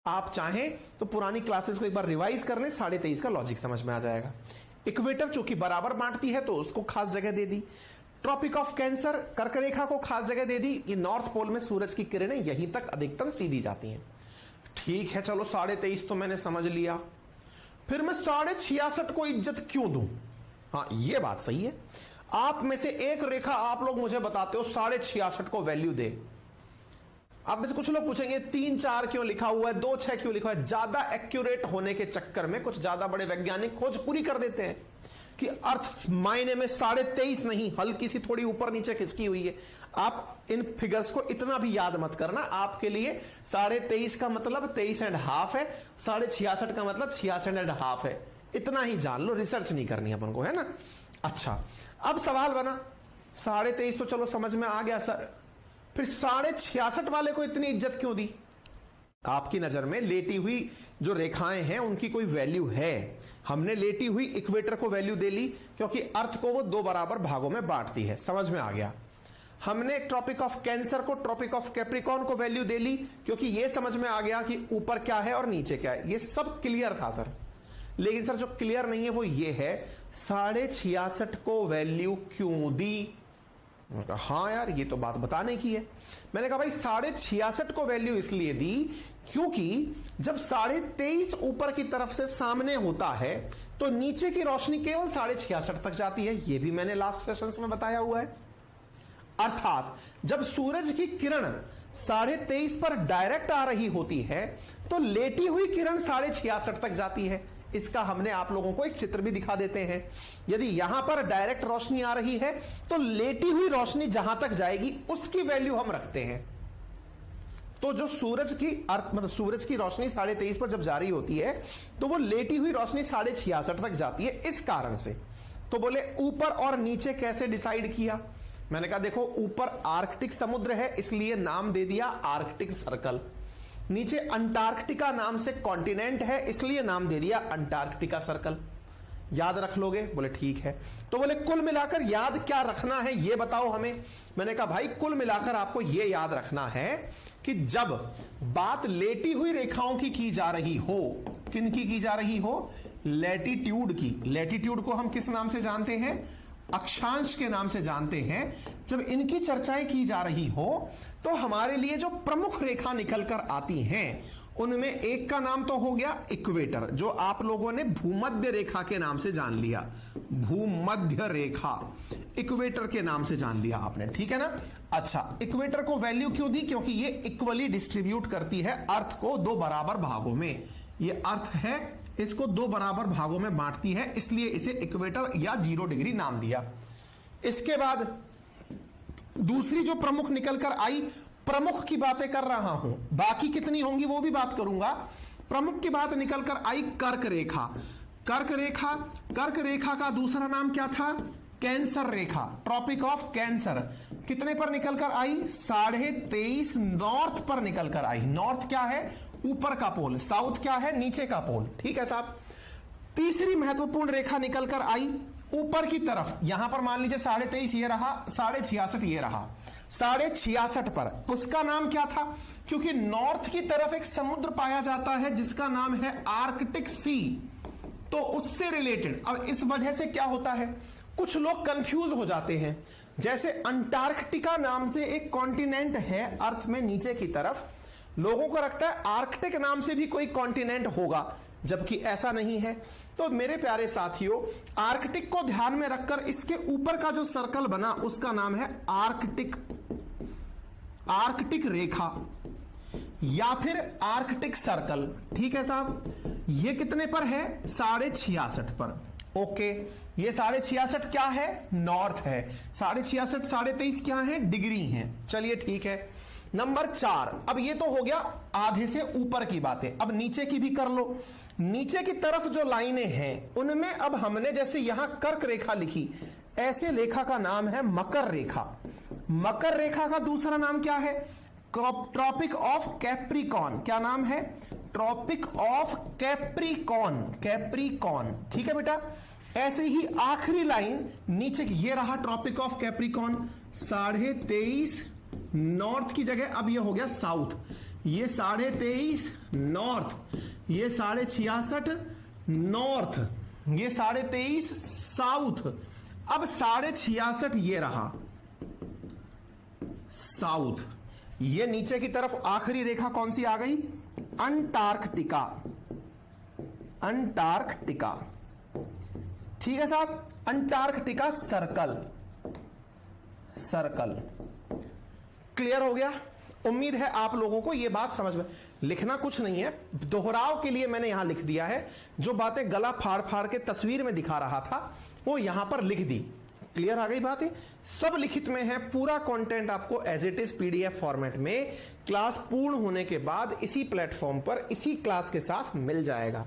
आप चाहें तो पुरानी क्लासेस को एक बार रिवाइज कर लें, 23.5 का लॉजिक समझ में आ जाएगा। इक्वेटर चूंकि बराबर बांटती है तो उसको खास जगह दे दी। ट्रॉपिक ऑफ कैंसर कर्क रेखा को खास जगह दे दी। ये नॉर्थ पोल में सूरज की किरणें यहीं तक अधिकतम सीधी जाती हैं। ठीक है, चलो 23.5 तो मैंने समझ लिया। फिर मैं 66.5 को इज्जत क्यों दूं? हाँ, ये बात सही है। आप में से एक रेखा आप लोग मुझे बताते हो 66.5 को वैल्यू दे। आप में से कुछ लोग पूछेंगे 3-4 क्यों लिखा हुआ है, 2-6 क्यों लिखा हुआ है? ज्यादा एक्यूरेट होने के चक्कर में कुछ ज्यादा बड़े वैज्ञानिक खोज पूरी कर देते हैं कि अर्थ मायने में 23.5 नहीं, हल्की सी थोड़ी ऊपर नीचे खिसकी हुई है। आप इन फिगर्स को इतना भी याद मत करना। आपके लिए 23.5 का मतलब 23.5 है, 66.5 का मतलब 66.5 है। इतना ही जान लो, रिसर्च नहीं करनी अपन को, है ना? अच्छा, अब सवाल बना 23.5 तो चलो समझ में आ गया सर, फिर 66.5 वाले को इतनी इज्जत क्यों दी? आपकी नजर में लेटी हुई जो रेखाएं हैं उनकी कोई वैल्यू है? हमने लेटी हुई इक्वेटर को वैल्यू दे ली क्योंकि अर्थ को वो 2 बराबर भागों में बांटती है। समझ में आ गया? हमने ट्रॉपिक ऑफ कैंसर को, ट्रॉपिक ऑफ कैप्रिकॉर्न को वैल्यू दे ली क्योंकि ये समझ में आ गया कि ऊपर क्या है और नीचे क्या है। ये सब क्लियर था सर, लेकिन सर जो क्लियर नहीं है वो ये है 66.5 को वैल्यू क्यों दी? हाँ यार, ये तो बात बताने की है। मैंने कहा भाई 66.5 को वैल्यू इसलिए दी क्योंकि जब 23.5 ऊपर की तरफ से सामने होता है तो नीचे की रोशनी केवल 66.5 तक जाती है। यह भी मैंने लास्ट सेशंस में बताया हुआ है। अर्थात जब सूरज की किरण 23.5 पर डायरेक्ट आ रही होती है तो लेटी हुई किरण 66.5 तक जाती है। इसका हमने आप लोगों को एक चित्र भी दिखा देते हैं। यदि यहां पर डायरेक्ट रोशनी आ रही है तो लेटी हुई रोशनी जहां तक जाएगी उसकी वैल्यू हम रखते हैं। तो जो सूरज की मतलब सूरज की रोशनी 23.5 पर जब जा रही होती है तो वो लेटी हुई रोशनी 66.5 तक जाती है। इस कारण से तो बोले ऊपर और नीचे कैसे डिसाइड किया? मैंने कहा देखो, ऊपर आर्कटिक समुद्र है इसलिए नाम दे दिया आर्कटिक सर्कल। नीचे अंटार्कटिका नाम से कॉन्टिनेंट है इसलिए नाम दे दिया अंटार्कटिका सर्कल। याद रख लोगे? बोले ठीक है। तो बोले कुल मिलाकर याद क्या रखना है ये बताओ हमें। मैंने कहा भाई कुल मिलाकर आपको ये याद रखना है कि जब बात लेटी हुई रेखाओं की जा रही हो, किन की जा रही हो? लैटिट्यूड की। लैटिट्यूड को हम किस नाम से जानते हैं? अक्षांश के नाम से जानते हैं। जब इनकी चर्चाएं की जा रही हो तो हमारे लिए जो प्रमुख रेखा निकलकर आती हैं उनमें एक का नाम तो हो गया इक्वेटर, जो आप लोगों ने भूमध्य रेखा के नाम से जान लिया। भूमध्य रेखा इक्वेटर के नाम से जान लिया आपने, ठीक है ना? अच्छा, इक्वेटर को वैल्यू क्यों दी? क्योंकि ये इक्वली डिस्ट्रीब्यूट करती है अर्थ को 2 बराबर भागों में। ये अर्थ है, इसको दो बराबर भागों में बांटती है, इसलिए इसे इक्वेटर या 0 डिग्री नाम दिया। इसके बाद दूसरी जो प्रमुख निकलकर आई, प्रमुख की बातें कर रहा हूं, बाकी कितनी होंगी वो भी बात करूंगा। प्रमुख की बात निकलकर आई कर्क रेखा। कर्क रेखा, कर्क रेखा का दूसरा नाम क्या था? कैंसर रेखा, ट्रॉपिक ऑफ कैंसर। कितने पर निकलकर आई? 23.5 नॉर्थ पर निकलकर आई। नॉर्थ क्या है? ऊपर का पोल। साउथ क्या है? नीचे का पोल। ठीक है साहब। तीसरी महत्वपूर्ण रेखा निकलकर आई ऊपर की तरफ, यहां पर मान लीजिए 23.5 ये रहा, 66.5 ये रहा, 66.5 पर। उसका नाम क्या था? क्योंकि नॉर्थ की तरफ एक समुद्र पाया जाता है जिसका नाम है आर्कटिक सी, तो उससे रिलेटेड। अब इस वजह से क्या होता है, कुछ लोग कंफ्यूज हो जाते हैं। जैसे अंटार्कटिका नाम से एक कॉन्टिनेंट है अर्थ में नीचे की तरफ, लोगों को लगता है आर्कटिक नाम से भी कोई कॉन्टिनेंट होगा, जबकि ऐसा नहीं है। तो मेरे प्यारे साथियों, आर्कटिक को ध्यान में रखकर इसके ऊपर का जो सर्कल बना उसका नाम है आर्कटिक, आर्कटिक रेखा या फिर आर्कटिक सर्कल। ठीक है साहब। ये कितने पर है? 66.5 पर। ओके, ये 66.5 क्या है? नॉर्थ है। 66.5 23.5 क्या है? डिग्री है। चलिए ठीक है। नंबर 4, अब ये तो हो गया आधे से ऊपर की बातें, अब नीचे की भी कर लो। नीचे की तरफ जो लाइनें हैं उनमें अब हमने जैसे यहां कर्क रेखा लिखी, ऐसे रेखा का नाम है मकर रेखा। मकर रेखा का दूसरा नाम क्या है? Tropic of capricorn. क्या नाम है? Tropic of capricorn, capricorn. ठीक है बेटा। ऐसे ही आखिरी लाइन नीचे की, ये रहा ट्रॉपिक ऑफ कैप्रिकॉन, 23.5 नॉर्थ की जगह अब ये हो गया साउथ। ये 23.5 नॉर्थ, ये 66.5 नॉर्थ, ये 23.5 साउथ। अब 66.5 ये रहा साउथ। ये नीचे की तरफ आखिरी रेखा कौन सी आ गई? Antarctica, Antarctica. ठीक है साहब। Antarctica circle, circle. क्लियर हो गया? उम्मीद है आप लोगों को यह बात समझ में। लिखना कुछ नहीं है, दोहराव के लिए मैंने यहां लिख दिया है। जो बातें गला फाड़ फाड़ के तस्वीर में दिखा रहा था वो यहां पर लिख दी। क्लियर आ गई बात है? सब लिखित में है, पूरा कंटेंट आपको as it is PDF format में क्लास पूर्ण होने के बाद इसी प्लेटफॉर्म पर इसी क्लास के साथ मिल जाएगा।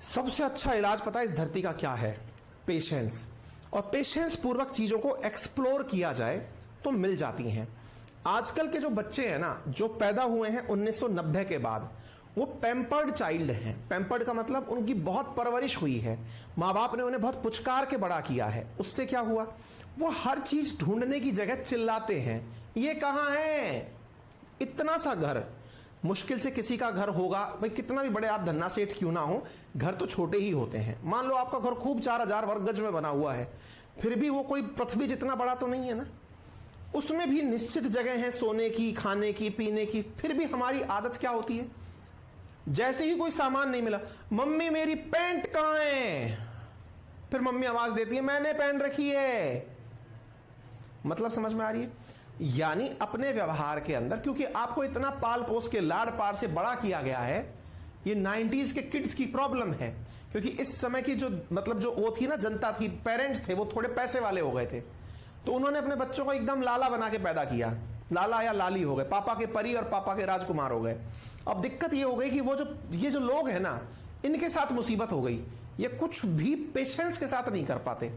सबसे अच्छा इलाज पता है इस धरती का क्या है? पेशेंस। और पेशेंस पूर्वक चीजों को एक्सप्लोर किया जाए तो मिल जाती हैं। आजकल के जो बच्चे हैं ना, जो पैदा हुए हैं 1990 के बाद, वो पैम्पर्ड चाइल्ड हैं। पैम्पर्ड का मतलब उनकी बहुत परवरिश हुई है, माँ बाप ने उन्हें बहुत पुचकार के बड़ा किया है। उससे क्या हुआ? वो हर चीज ढूंढने की जगह चिल्लाते हैं, ये कहां है? इतना सा घर, मुश्किल से किसी का घर होगा, भाई कितना भी बड़े आप धन्ना सेठ क्यों ना हो, घर तो छोटे ही होते हैं। मान लो आपका घर खूब 4000 वर्ग गज में बना हुआ है, फिर भी वो कोई पृथ्वी जितना बड़ा तो नहीं है ना। उसमें भी निश्चित जगह है सोने की, खाने की, पीने की। फिर भी हमारी आदत क्या होती है? जैसे ही कोई सामान नहीं मिला, मम्मी मेरी पैंट कहां है? फिर मम्मी आवाज देती है, मैंने पहन रखी है। मतलब समझ में आ रही है? यानी अपने व्यवहार के अंदर, क्योंकि आपको इतना पाल पोस के लाड़ पार से बड़ा किया गया है, ये 90s के किड्स की प्रॉब्लम है। क्योंकि इस समय की जो मतलब जो वो थी ना, जनता थी, पेरेंट्स थे, वो थोड़े पैसे वाले हो गए थे, तो उन्होंने अपने बच्चों को एकदम लाला बना के पैदा किया। लाला या लाली हो गए, पापा के परी और पापा के राजकुमार हो गए। अब दिक्कत ये हो गई कि वो जो ये जो लोग हैं ना, इनके साथ मुसीबत हो गई। ये कुछ भी पेशेंस के साथ नहीं कर पाते।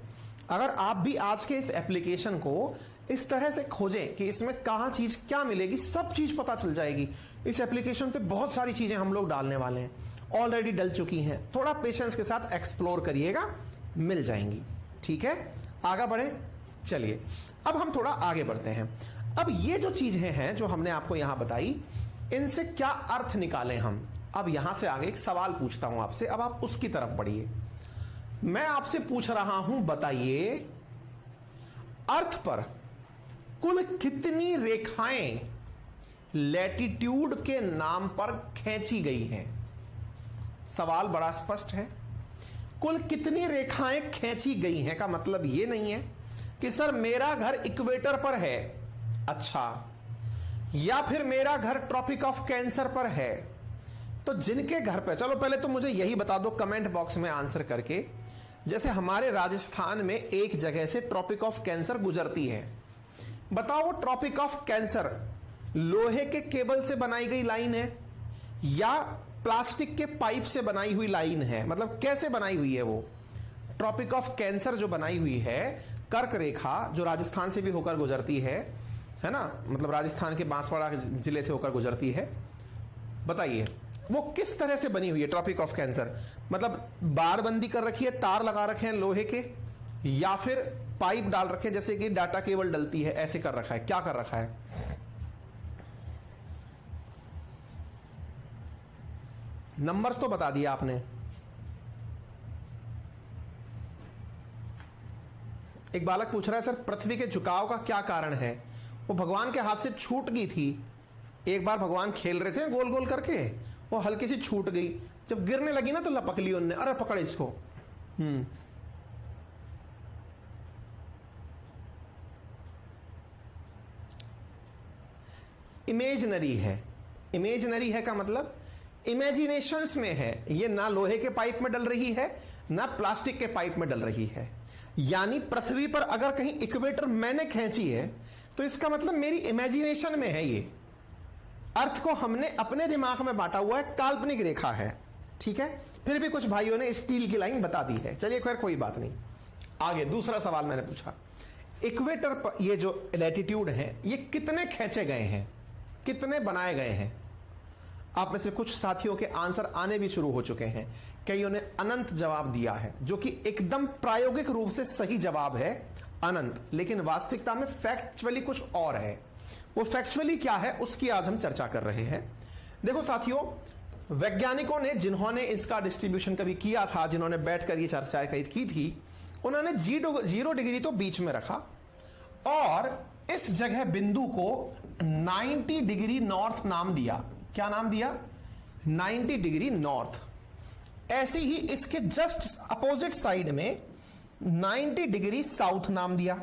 अगर आप भी आज के इस एप्लीकेशन को इस तरह से खोजें कि इसमें कहां चीज क्या मिलेगी, सब चीज पता चल जाएगी। इस एप्लीकेशन पे बहुत सारी चीजें हम लोग डालने वाले हैं, ऑलरेडी डल चुकी हैं। थोड़ा पेशेंस के साथ एक्सप्लोर करिएगा, मिल जाएंगी। ठीक है, आगे बढ़े। चलिए अब हम थोड़ा आगे बढ़ते हैं। अब ये जो चीजें हैं जो हमने आपको यहां बताई, इनसे क्या अर्थ निकालें हम? अब यहां से आगे एक सवाल पूछता हूं आपसे, अब आप उसकी तरफ बढ़िए। मैं आपसे पूछ रहा हूं, बताइए अर्थ पर कुल कितनी रेखाएं लैटिट्यूड के नाम पर खींची गई हैं? सवाल बड़ा स्पष्ट है। कुल कितनी रेखाएं खींची गई हैं का मतलब यह नहीं है कि सर मेरा घर इक्वेटर पर है, अच्छा, या फिर मेरा घर ट्रॉपिक ऑफ कैंसर पर है, तो जिनके घर पे, चलो पहले तो मुझे यही बता दो कमेंट बॉक्स में आंसर करके, जैसे हमारे राजस्थान में एक जगह से ट्रॉपिक ऑफ कैंसर गुजरती है, बताओ वो ट्रॉपिक ऑफ कैंसर लोहे के केबल से बनाई गई लाइन है या प्लास्टिक के पाइप से बनाई हुई लाइन है? मतलब कैसे बनाई हुई है वो ट्रॉपिक ऑफ कैंसर जो बनाई हुई है, कर्क रेखा जो राजस्थान से भी होकर गुजरती है ना, मतलब राजस्थान के बांसवाड़ा जिले से होकर गुजरती है, बताइए वो किस तरह से बनी हुई है ट्रॉपिक ऑफ कैंसर? मतलब बारबंदी कर रखी है, तार लगा रखे हैं लोहे के, या फिर पाइप डाल रखे हैं जैसे कि डाटा केबल डलती है, ऐसे कर रखा है, क्या कर रखा है? नंबर्स तो बता दिया आपने। एक बालक पूछ रहा है सर पृथ्वी के झुकाव का क्या कारण है? वो भगवान के हाथ से छूट गई थी, एक बार भगवान खेल रहे थे गोल गोल करके, वो हल्की सी छूट गई, जब गिरने लगी ना तो लपक ली उनने, अरे पकड़ इसको। इमेजिनरी है, इमेजिनरी है का मतलब इमेजिनेशंस में है, ये ना लोहे के पाइप में डल रही है ना प्लास्टिक के पाइप में डल रही है। यानी पृथ्वी पर अगर कहीं इक्वेटर मैंने खींची है तो इसका मतलब मेरी इमेजिनेशन में है, ये अर्थ को हमने अपने दिमाग में बांटा हुआ है, काल्पनिक रेखा है, ठीक है। फिर भी कुछ भाइयों ने स्टील की लाइन बता दी है, चलिए खैर कोई बात नहीं। आगे दूसरा सवाल मैंने पूछा, इक्वेटर पर ये जो लैटिट्यूड है ये कितने खींचे गए हैं, कितने बनाए गए हैं? आप में से कुछ साथियों के आंसर आने भी शुरू हो चुके हैं, कईयों ने अनंत जवाब दिया है, जो कि एकदम प्रायोगिक रूप से सही जवाब है अनंत, लेकिन वास्तविकता में फैक्चुअली कुछ और है। वो फैक्चुअली क्या है उसकी आज हम चर्चा कर रहे हैं। देखो साथियों, वैज्ञानिकों ने जिन्होंने इसका डिस्ट्रीब्यूशन कभी किया था, जिन्होंने बैठकर ये चर्चा की थी, उन्होंने 0 डिग्री तो बीच में रखा और इस जगह बिंदु को 90 डिग्री नॉर्थ नाम दिया। क्या नाम दिया? 90 डिग्री नॉर्थ। ऐसे ही इसके जस्ट अपोजिट साइड में 90 डिग्री साउथ नाम दिया,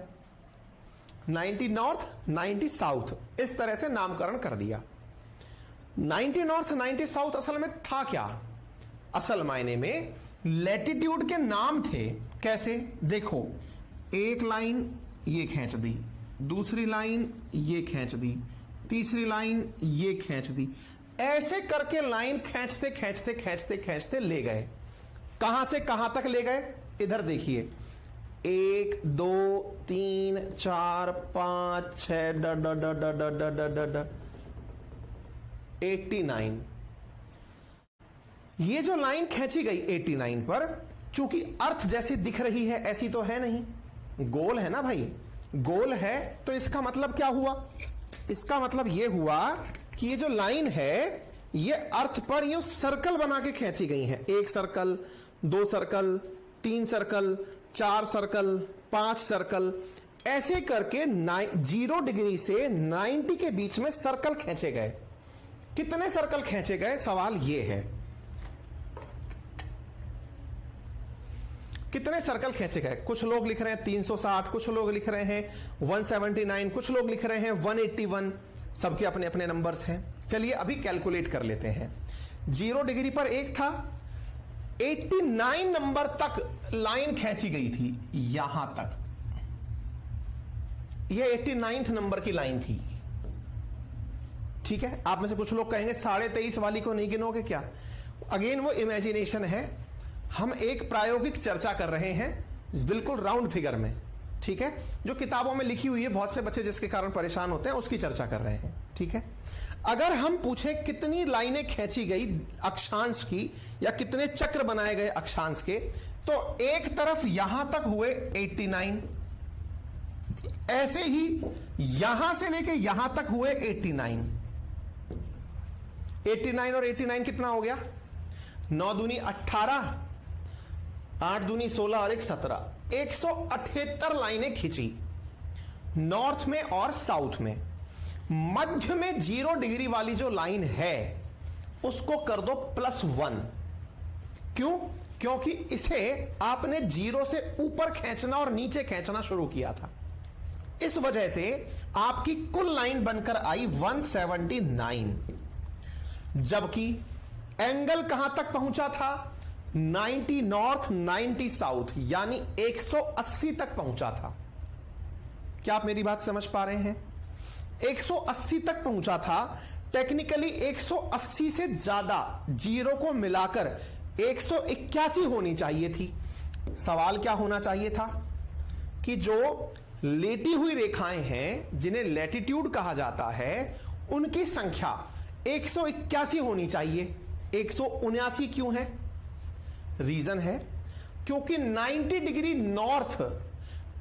90 नॉर्थ 90 साउथ, इस तरह से नामकरण कर दिया। 90 नॉर्थ 90 साउथ असल में था क्या? असल मायने में लैटिट्यूड के नाम थे। कैसे? देखो, एक लाइन ये खींच दी, दूसरी लाइन ये खींच दी, तीसरी लाइन ये खींच दी, ऐसे करके लाइन खींचते खींचते खींचते खींचते ले गए। कहां से कहां तक ले गए? इधर देखिए, 1 2 3 4 5 6 89। ये जो लाइन खींची गई 89 पर, चूंकि अर्थ जैसी दिख रही है ऐसी तो है नहीं, गोल है ना भाई, गोल है, तो इसका मतलब क्या हुआ? इसका मतलब यह हुआ कि ये जो लाइन है ये अर्थ पर ये सर्कल बना के खींची गई है। 1 circle, 2 circle, 3 circle, 4 circle, 5 circle, ऐसे करके 0 डिग्री से 90 के बीच में सर्कल खींचे गए। कितने सर्कल खींचे गए, सवाल ये है, कितने सर्कल खींचे गए? कुछ लोग लिख रहे हैं 360, कुछ लोग लिख रहे हैं 179, कुछ लोग लिख रहे हैं 181, सबके अपने अपने नंबर्स हैं। चलिए अभी कैलकुलेट कर लेते हैं। 0 डिग्री पर एक था, 89 नंबर तक लाइन खींची गई थी, यहां तक, यह 89 नंबर की लाइन थी, ठीक है। आप में से कुछ लोग कहेंगे 23.5 वाली को नहीं गिनोगे क्या? अगेन वो इमेजिनेशन है, हम एक प्रायोगिक चर्चा कर रहे हैं बिल्कुल राउंड फिगर में, ठीक है, जो किताबों में लिखी हुई है, बहुत से बच्चे जिसके कारण परेशान होते हैं उसकी चर्चा कर रहे हैं, ठीक है। अगर हम पूछें कितनी लाइनें खींची गई अक्षांश की या कितने चक्र बनाए गए अक्षांश के, तो एक तरफ यहां तक हुए 89, ऐसे ही यहां से लेके यहां तक हुए 89। 89 और 89 कितना हो गया? 9 दूनी 18, 8 दूनी 16 और 1 17, 178 लाइनें खींची नॉर्थ में और साउथ में। मध्य में 0 डिग्री वाली जो लाइन है उसको कर दो +1। क्यों? क्योंकि इसे आपने 0 से ऊपर खींचना और नीचे खींचना शुरू किया था, इस वजह से आपकी कुल लाइन बनकर आई 179। जबकि एंगल कहां तक पहुंचा था? 90 नॉर्थ 90 साउथ, यानी 180 तक पहुंचा था। क्या आप मेरी बात समझ पा रहे हैं? 180 तक पहुंचा था। टेक्निकली 180 से ज्यादा जीरो को मिलाकर 181 होनी चाहिए थी। सवाल क्या होना चाहिए था कि जो लेटी हुई रेखाएं हैं जिन्हें लैटिट्यूड कहा जाता है, उनकी संख्या 181 होनी चाहिए। 179 क्यों है? रीजन है क्योंकि 90 डिग्री नॉर्थ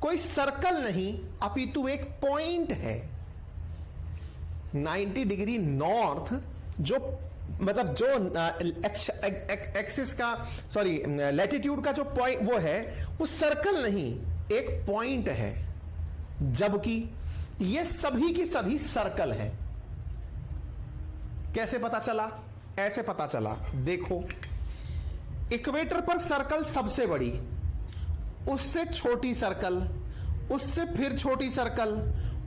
कोई सर्कल नहीं अपितु एक पॉइंट है। 90 डिग्री नॉर्थ जो मतलब जो एक्सिस का सॉरी लैटिट्यूड का जो पॉइंट वो है, वो सर्कल नहीं एक पॉइंट है, जबकि ये सभी की सभी सर्कल हैं। कैसे पता चला? ऐसे पता चला, देखो इक्वेटर पर सर्कल सबसे बड़ी, उससे छोटी सर्कल, उससे फिर छोटी सर्कल,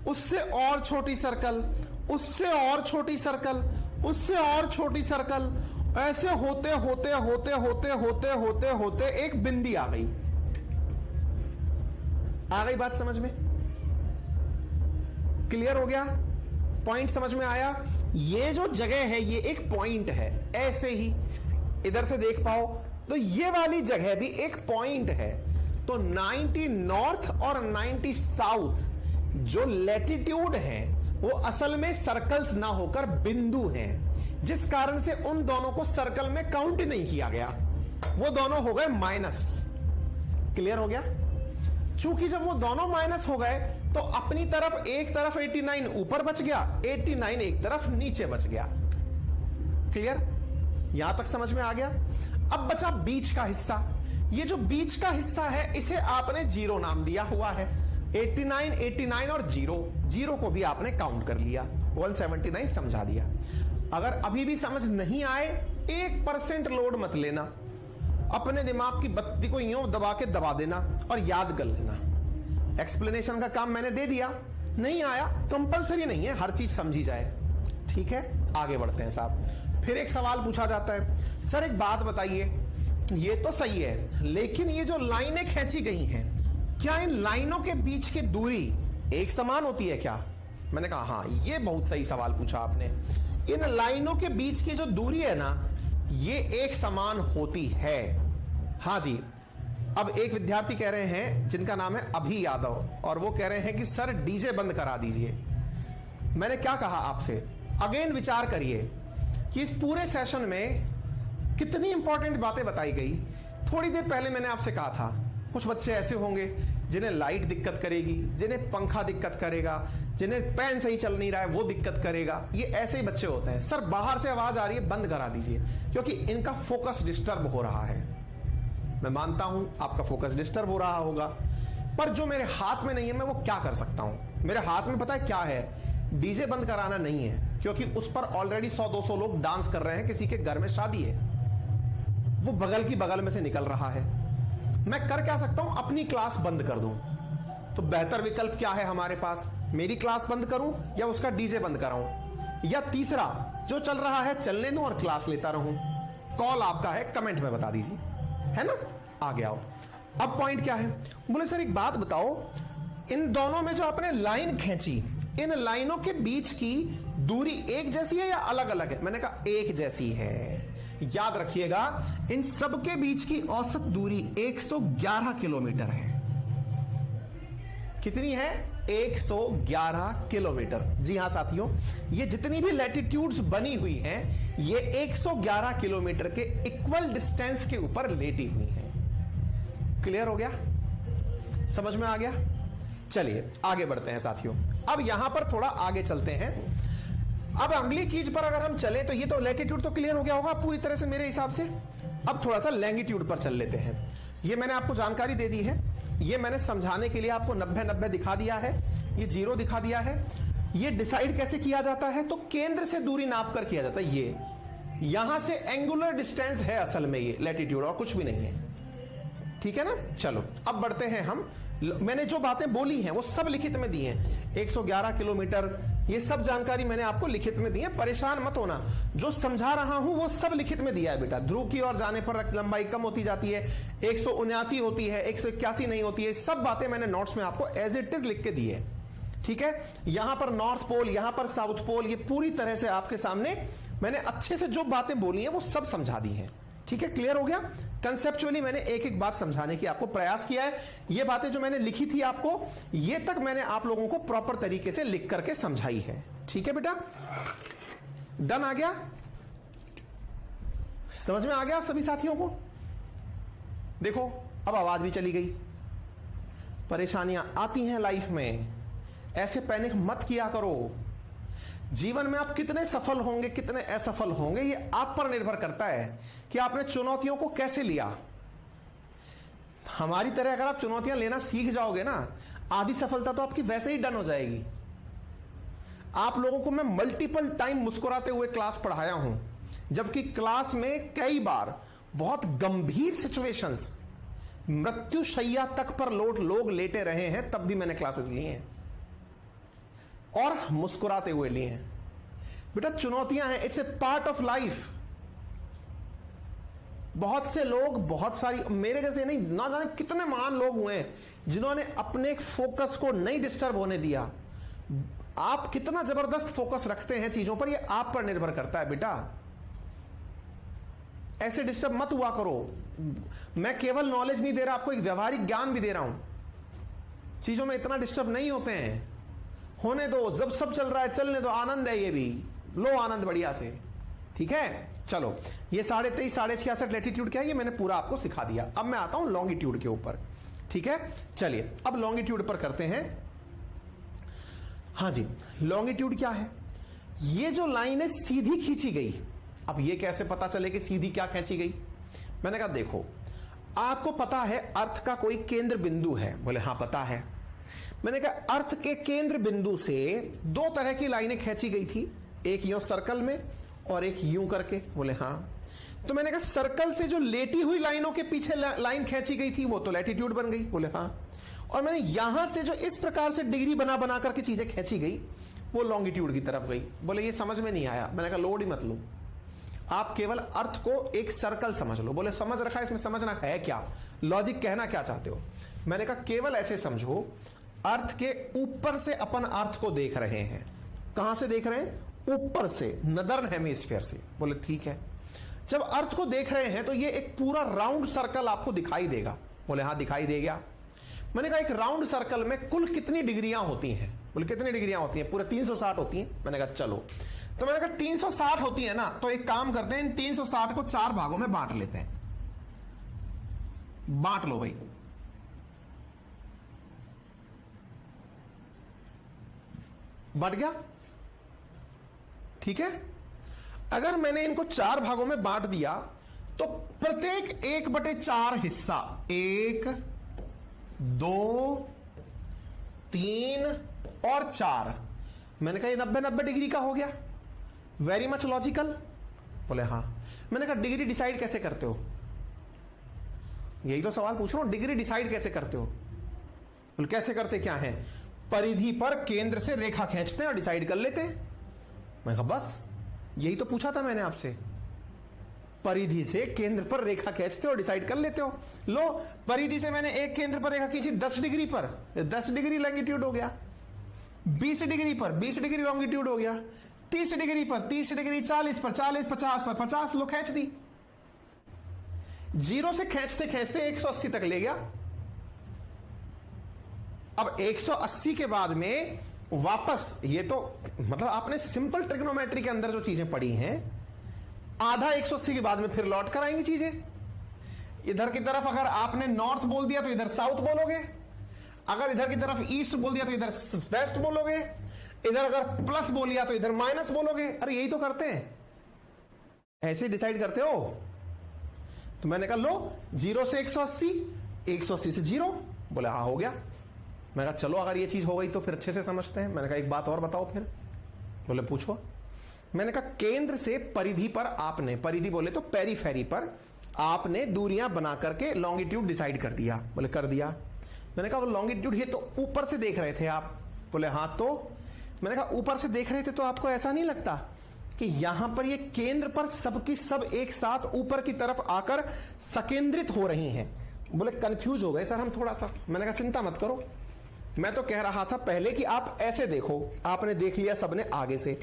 उससे और छोटी सर्कल, उससे और छोटी सर्कल, उससे और छोटी सर्कल, ऐसे होते होते होते होते होते होते होते एक बिंदी आ गई। आ गई बात समझ में? क्लियर हो गया? पॉइंट समझ में आया? ये जो जगह है ये एक पॉइंट है। ऐसे ही इधर से देख पाओ तो ये वाली जगह भी एक पॉइंट है। तो 90 नॉर्थ और 90 साउथ जो लैटिट्यूड है वो असल में सर्कल्स ना होकर बिंदु हैं, जिस कारण से उन दोनों को सर्कल में काउंट नहीं किया गया। वो दोनों हो गए माइनस। क्लियर हो गया? चूंकि जब वो दोनों माइनस हो गए तो अपनी तरफ एक तरफ 89 ऊपर बच गया, 89 एक तरफ नीचे बच गया। क्लियर? यहां तक समझ में आ गया? अब बचा बीच का हिस्सा। ये जो बीच का हिस्सा है इसे आपने जीरो नाम दिया हुआ है। 89, 89 और जीरो को भी आपने काउंट कर लिया, 179 समझा दिया। अगर अभी भी समझ नहीं आए 1% लोड मत लेना, अपने दिमाग की बत्ती को यूं दबा के दबा देना और याद कर लेना। एक्सप्लेनेशन का काम मैंने दे दिया, नहीं आया कंपलसरी नहीं है हर चीज समझी जाए। ठीक है, आगे बढ़ते हैं साहब। फिर एक सवाल पूछा जाता है, सर एक बात बताइए, ये तो सही है लेकिन ये जो लाइनें खींची गई हैं, क्या इन लाइनों के बीच की दूरी एक समान होती है क्या? मैंने कहा हाँ, ये बहुत सही सवाल पूछा आपने। इन लाइनों के बीच की जो दूरी है ना, ये एक समान होती है। हाँ जी। अब एक विद्यार्थी कह रहे हैं जिनका नाम है अभी यादव, और वो कह रहे हैं कि सर डीजे बंद करा दीजिए। मैंने क्या कहा आपसे? अगेन विचार करिए कि इस पूरे सेशन में कितनी इंपॉर्टेंट बातें बताई गई। थोड़ी देर पहले मैंने आपसे कहा था कुछ बच्चे ऐसे होंगे जिन्हें लाइट दिक्कत करेगी, जिन्हें पंखा दिक्कत करेगा, जिन्हें पेन सही चल नहीं रहा है वो दिक्कत करेगा। ये ऐसे ही बच्चे होते हैं। सर बाहर से आवाज आ रही है, बंद करा दीजिए, क्योंकि इनका फोकस डिस्टर्ब हो रहा है। मैं मानता हूं आपका फोकस डिस्टर्ब हो रहा होगा, पर जो मेरे हाथ में नहीं है मैं वो क्या कर सकता हूं? मेरे हाथ में पता है क्या है? डीजे बंद कराना नहीं है, क्योंकि उस पर ऑलरेडी 100-200 लोग डांस कर रहे हैं। किसी के घर में शादी है, वो बगल की बगल में से निकल रहा है। मैं कर क्या सकता हूं? अपनी क्लास बंद कर दूं। तो बेहतर विकल्प क्या है हमारे पास? मेरी क्लास बंद करूं या उसका डीजे बंद कराऊं, या तीसरा जो चल रहा है चलने दूं और क्लास लेता रहूं? कॉल आपका है, कमेंट में बता दीजिए, है ना? आगे आओ। अब पॉइंट क्या है? बोले सर एक बात बताओ, इन दोनों में जो आपने लाइन खींची, इन लाइनों के बीच की दूरी एक जैसी है या अलग अलग है? मैंने कहा एक जैसी है। याद रखिएगा, इन सब के बीच की औसत दूरी 111 किलोमीटर है। कितनी है? 111 किलोमीटर। जी हां साथियों, ये जितनी भी लैटिट्यूड्स बनी हुई हैं, ये 111 किलोमीटर के इक्वल डिस्टेंस के ऊपर लेटी हुई हैं। क्लियर हो गया? समझ में आ गया? चलिए आगे बढ़ते हैं साथियों। अब यहां पर थोड़ा आगे चलते हैं। अब अगली चीज पर अगर हम चले तो ये तो लैटिट्यूड तो क्लियर हो गया होगा पूरी तरह से मेरे हिसाब से। अब थोड़ा सा लैंगिट्यूड पर चल लेते हैं। ये मैंने आपको जानकारी दे दी है, ये मैंने समझाने के लिए आपको 90-90 दिखा दिया है, ये 0 दिखा दिया है। ये डिसाइड कैसे किया जाता है? तो केंद्र से दूरी नाप कर किया जाता है। ये यहां से एंगुलर डिस्टेंस है असल में, ये लैटिट्यूड और कुछ भी नहीं है। ठीक है ना? चलो अब बढ़ते हैं हम मैंने जो बातें बोली हैं वो सब लिखित में दी हैं। 111 किलोमीटर, ये सब जानकारी मैंने आपको लिखित में दी है, परेशान मत होना। जो समझा रहा हूं वो सब लिखित में दिया है बेटा। ध्रुव की ओर जाने पर लंबाई कम होती जाती है, 179 होती है, 181 नहीं होती है। सब बातें मैंने नोट्स में आपको एज इट इज लिख के दी है, ठीक है। यहां पर नॉर्थ पोल, यहां पर साउथ पोल, ये पूरी तरह से आपके सामने मैंने अच्छे से जो बातें बोली हैं वो सब समझा दी हैं, ठीक है। क्लियर हो गया? कंसेप्चुअली मैंने एक एक बात समझाने की आपको प्रयास किया है। ये बातें जो मैंने लिखी थी आपको, ये तक मैंने आप लोगों को प्रॉपर तरीके से लिख करके समझाई है, ठीक है बेटा। डन आ गया? समझ में आ गया आप सभी साथियों को? देखो अब आवाज भी चली गई। परेशानियां आती हैं लाइफ में, ऐसे पैनिक मत किया करो। जीवन में आप कितने सफल होंगे, कितने असफल होंगे, ये आप पर निर्भर करता है कि आपने चुनौतियों को कैसे लिया। हमारी तरह अगर आप चुनौतियां लेना सीख जाओगे ना, आधी सफलता तो आपकी वैसे ही डन हो जाएगी। आप लोगों को मैं मल्टीपल टाइम मुस्कुराते हुए क्लास पढ़ाया हूं, जबकि क्लास में कई बार बहुत गंभीर सिचुएशंस, मृत्युशैया तक पर लोग लेटे रहे हैं, तब भी मैंने क्लासेस ली हैं और मुस्कुराते हुए लिए हैं। बेटा चुनौतियां हैं, it's a part of life. बहुत से लोग, बहुत सारी, मेरे जैसे नहीं, ना जाने कितने महान लोग हुए हैं जिन्होंने अपने फोकस को नहीं डिस्टर्ब होने दिया। आप कितना जबरदस्त फोकस रखते हैं चीजों पर, यह आप पर निर्भर करता है बेटा। ऐसे डिस्टर्ब मत हुआ करो। मैं केवल नॉलेज नहीं दे रहा आपको, एक व्यवहारिक ज्ञान भी दे रहा हूं। चीजों में इतना डिस्टर्ब नहीं होते हैं, होने दो। जब सब चल रहा है चलने दो, आनंद है, ये भी लो आनंद बढ़िया से, ठीक है। चलो ये 23.5 66 लैटिट्यूड क्या है, ये मैंने पूरा आपको सिखा दिया। अब मैं आता हूं लॉन्गिट्यूड के ऊपर, ठीक है। चलिए अब लॉन्गिट्यूड पर करते हैं। हां जी, लॉन्गिट्यूड क्या है? ये जो लाइन है सीधी खींची गई। अब ये कैसे पता चले कि सीधी क्या खींची गई? मैंने कहा देखो, आपको पता है अर्थ का कोई केंद्र बिंदु है? बोले हां पता है। मैंने कहा अर्थ के केंद्र बिंदु से दो तरह की लाइनें खींची गई थी, एक यूं सर्कल में और एक यूं करके। बोले हां। तो मैंने कहा सर्कल से जो लेटी हुई लाइनों के पीछे लाइन खींची गई थी वो तो लैटिट्यूड बन गई। बोले हां। और मैंने यहां से जो इस प्रकार से डिग्री बना बना करके चीजें खींची गई वो लॉन्गिट्यूड की तरफ गई। बोले ये समझ में नहीं आया। मैंने कहा लोड ही मत लो, आप केवल अर्थ को एक सर्कल समझ लो। बोले समझ रखा है, इसमें समझना है क्या, लॉजिक कहना क्या चाहते हो? मैंने कहा केवल ऐसे समझो, अर्थ के ऊपर से अपन अर्थ को देख रहे हैं। कहां से देख रहे हैं? ऊपर से, नदर्न हेमिस्फीयर से। बोले ठीक है। जब अर्थ को देख रहे हैं तो ये एक पूरा राउंड सर्कल आपको दिखाई देगा। बोले हां दिखाई दे गया। मैंने कहा एक राउंड सर्कल में कुल कितनी डिग्रियां होती हैं? बोले कितनी डिग्रियां होती हैं? पूरे 360 होती हैं। मैंने कहा चलो। तो मैंने कहा 360 होती है ना, तो एक काम करते हैं, इन 360 को 4 भागों में बांट लेते हैं। बांट लो भाई। बढ़ गया, ठीक है। अगर मैंने इनको 4 भागों में बांट दिया तो प्रत्येक 1/4 हिस्सा, 1 2 3 और 4, मैंने कहा ये 90-90 डिग्री का हो गया। Very much logical. बोले हाँ। मैंने कहा डिग्री डिसाइड कैसे करते हो? यही तो सवाल पूछ रहा हूं, डिग्री डिसाइड कैसे करते हो? बोले कैसे करते क्या है? परिधि पर केंद्र से रेखा खींचते हैं और डिसाइड कर लेते हैं। मैं कहा बस यही तो पूछा था मैंने आपसे, परिधि से केंद्र पर रेखा खींचते हो और डिसाइड कर लेते हो। लो परिधि से मैंने एक केंद्र पर रेखा खींची 10 डिग्री पर, 10 डिग्री लॉन्गिट्यूड हो गया। 20 डिग्री पर 20 डिग्री लॉन्गिट्यूड हो गया। 30 डिग्री पर 30 डिग्री, 40 पर 40, 50 पर 50, लो खींच दी। 0 से खींचते खींचते 180 तक ले गया। अब 180 के बाद में वापस, ये तो मतलब आपने सिंपल ट्रिग्नोमेट्री के अंदर जो चीजें पढ़ी हैं, आधा 180 के बाद में फिर लौट कर आएंगी चीजें। इधर की तरफ अगर आपने नॉर्थ बोल दिया तो इधर साउथ बोलोगे, अगर इधर की तरफ ईस्ट बोल दिया तो इधर वेस्ट बोलोगे, इधर अगर प्लस बोल दिया तो इधर माइनस बोलोगे। अरे यही तो करते हैं, ऐसे डिसाइड करते हो। तो मैंने कहा लो 0 से 180, 180 से 0। बोले हाँ हो गया। मैंने कहा चलो अगर ये चीज हो गई तो फिर अच्छे से समझते हैं। मैंने कहा एक बात और बताओ फिर। बोले पूछो। मैंने कहा केंद्र से परिधि पर आपने, परिधि बोले तो पेरीफेरी पर आपने दूरियां बना करके लॉन्गिट्यूड डिसाइड कर दिया। बोले कर दिया। मैंने कहा वो लॉन्गिट्यूड ये तो ऊपर से देख रहे थे आप? बोले हाँ। तो मैंने कहा ऊपर से देख रहे थे तो आपको ऐसा नहीं लगता कि यहां पर ये केंद्र पर सबकी सब एक साथ ऊपर की तरफ आकर सकेंद्रित हो रही हैं? बोले कंफ्यूज हो गए सर हम थोड़ा सा। मैंने कहा चिंता मत करो, मैं तो कह रहा था पहले कि आप ऐसे देखो, आपने देख लिया सबने आगे से।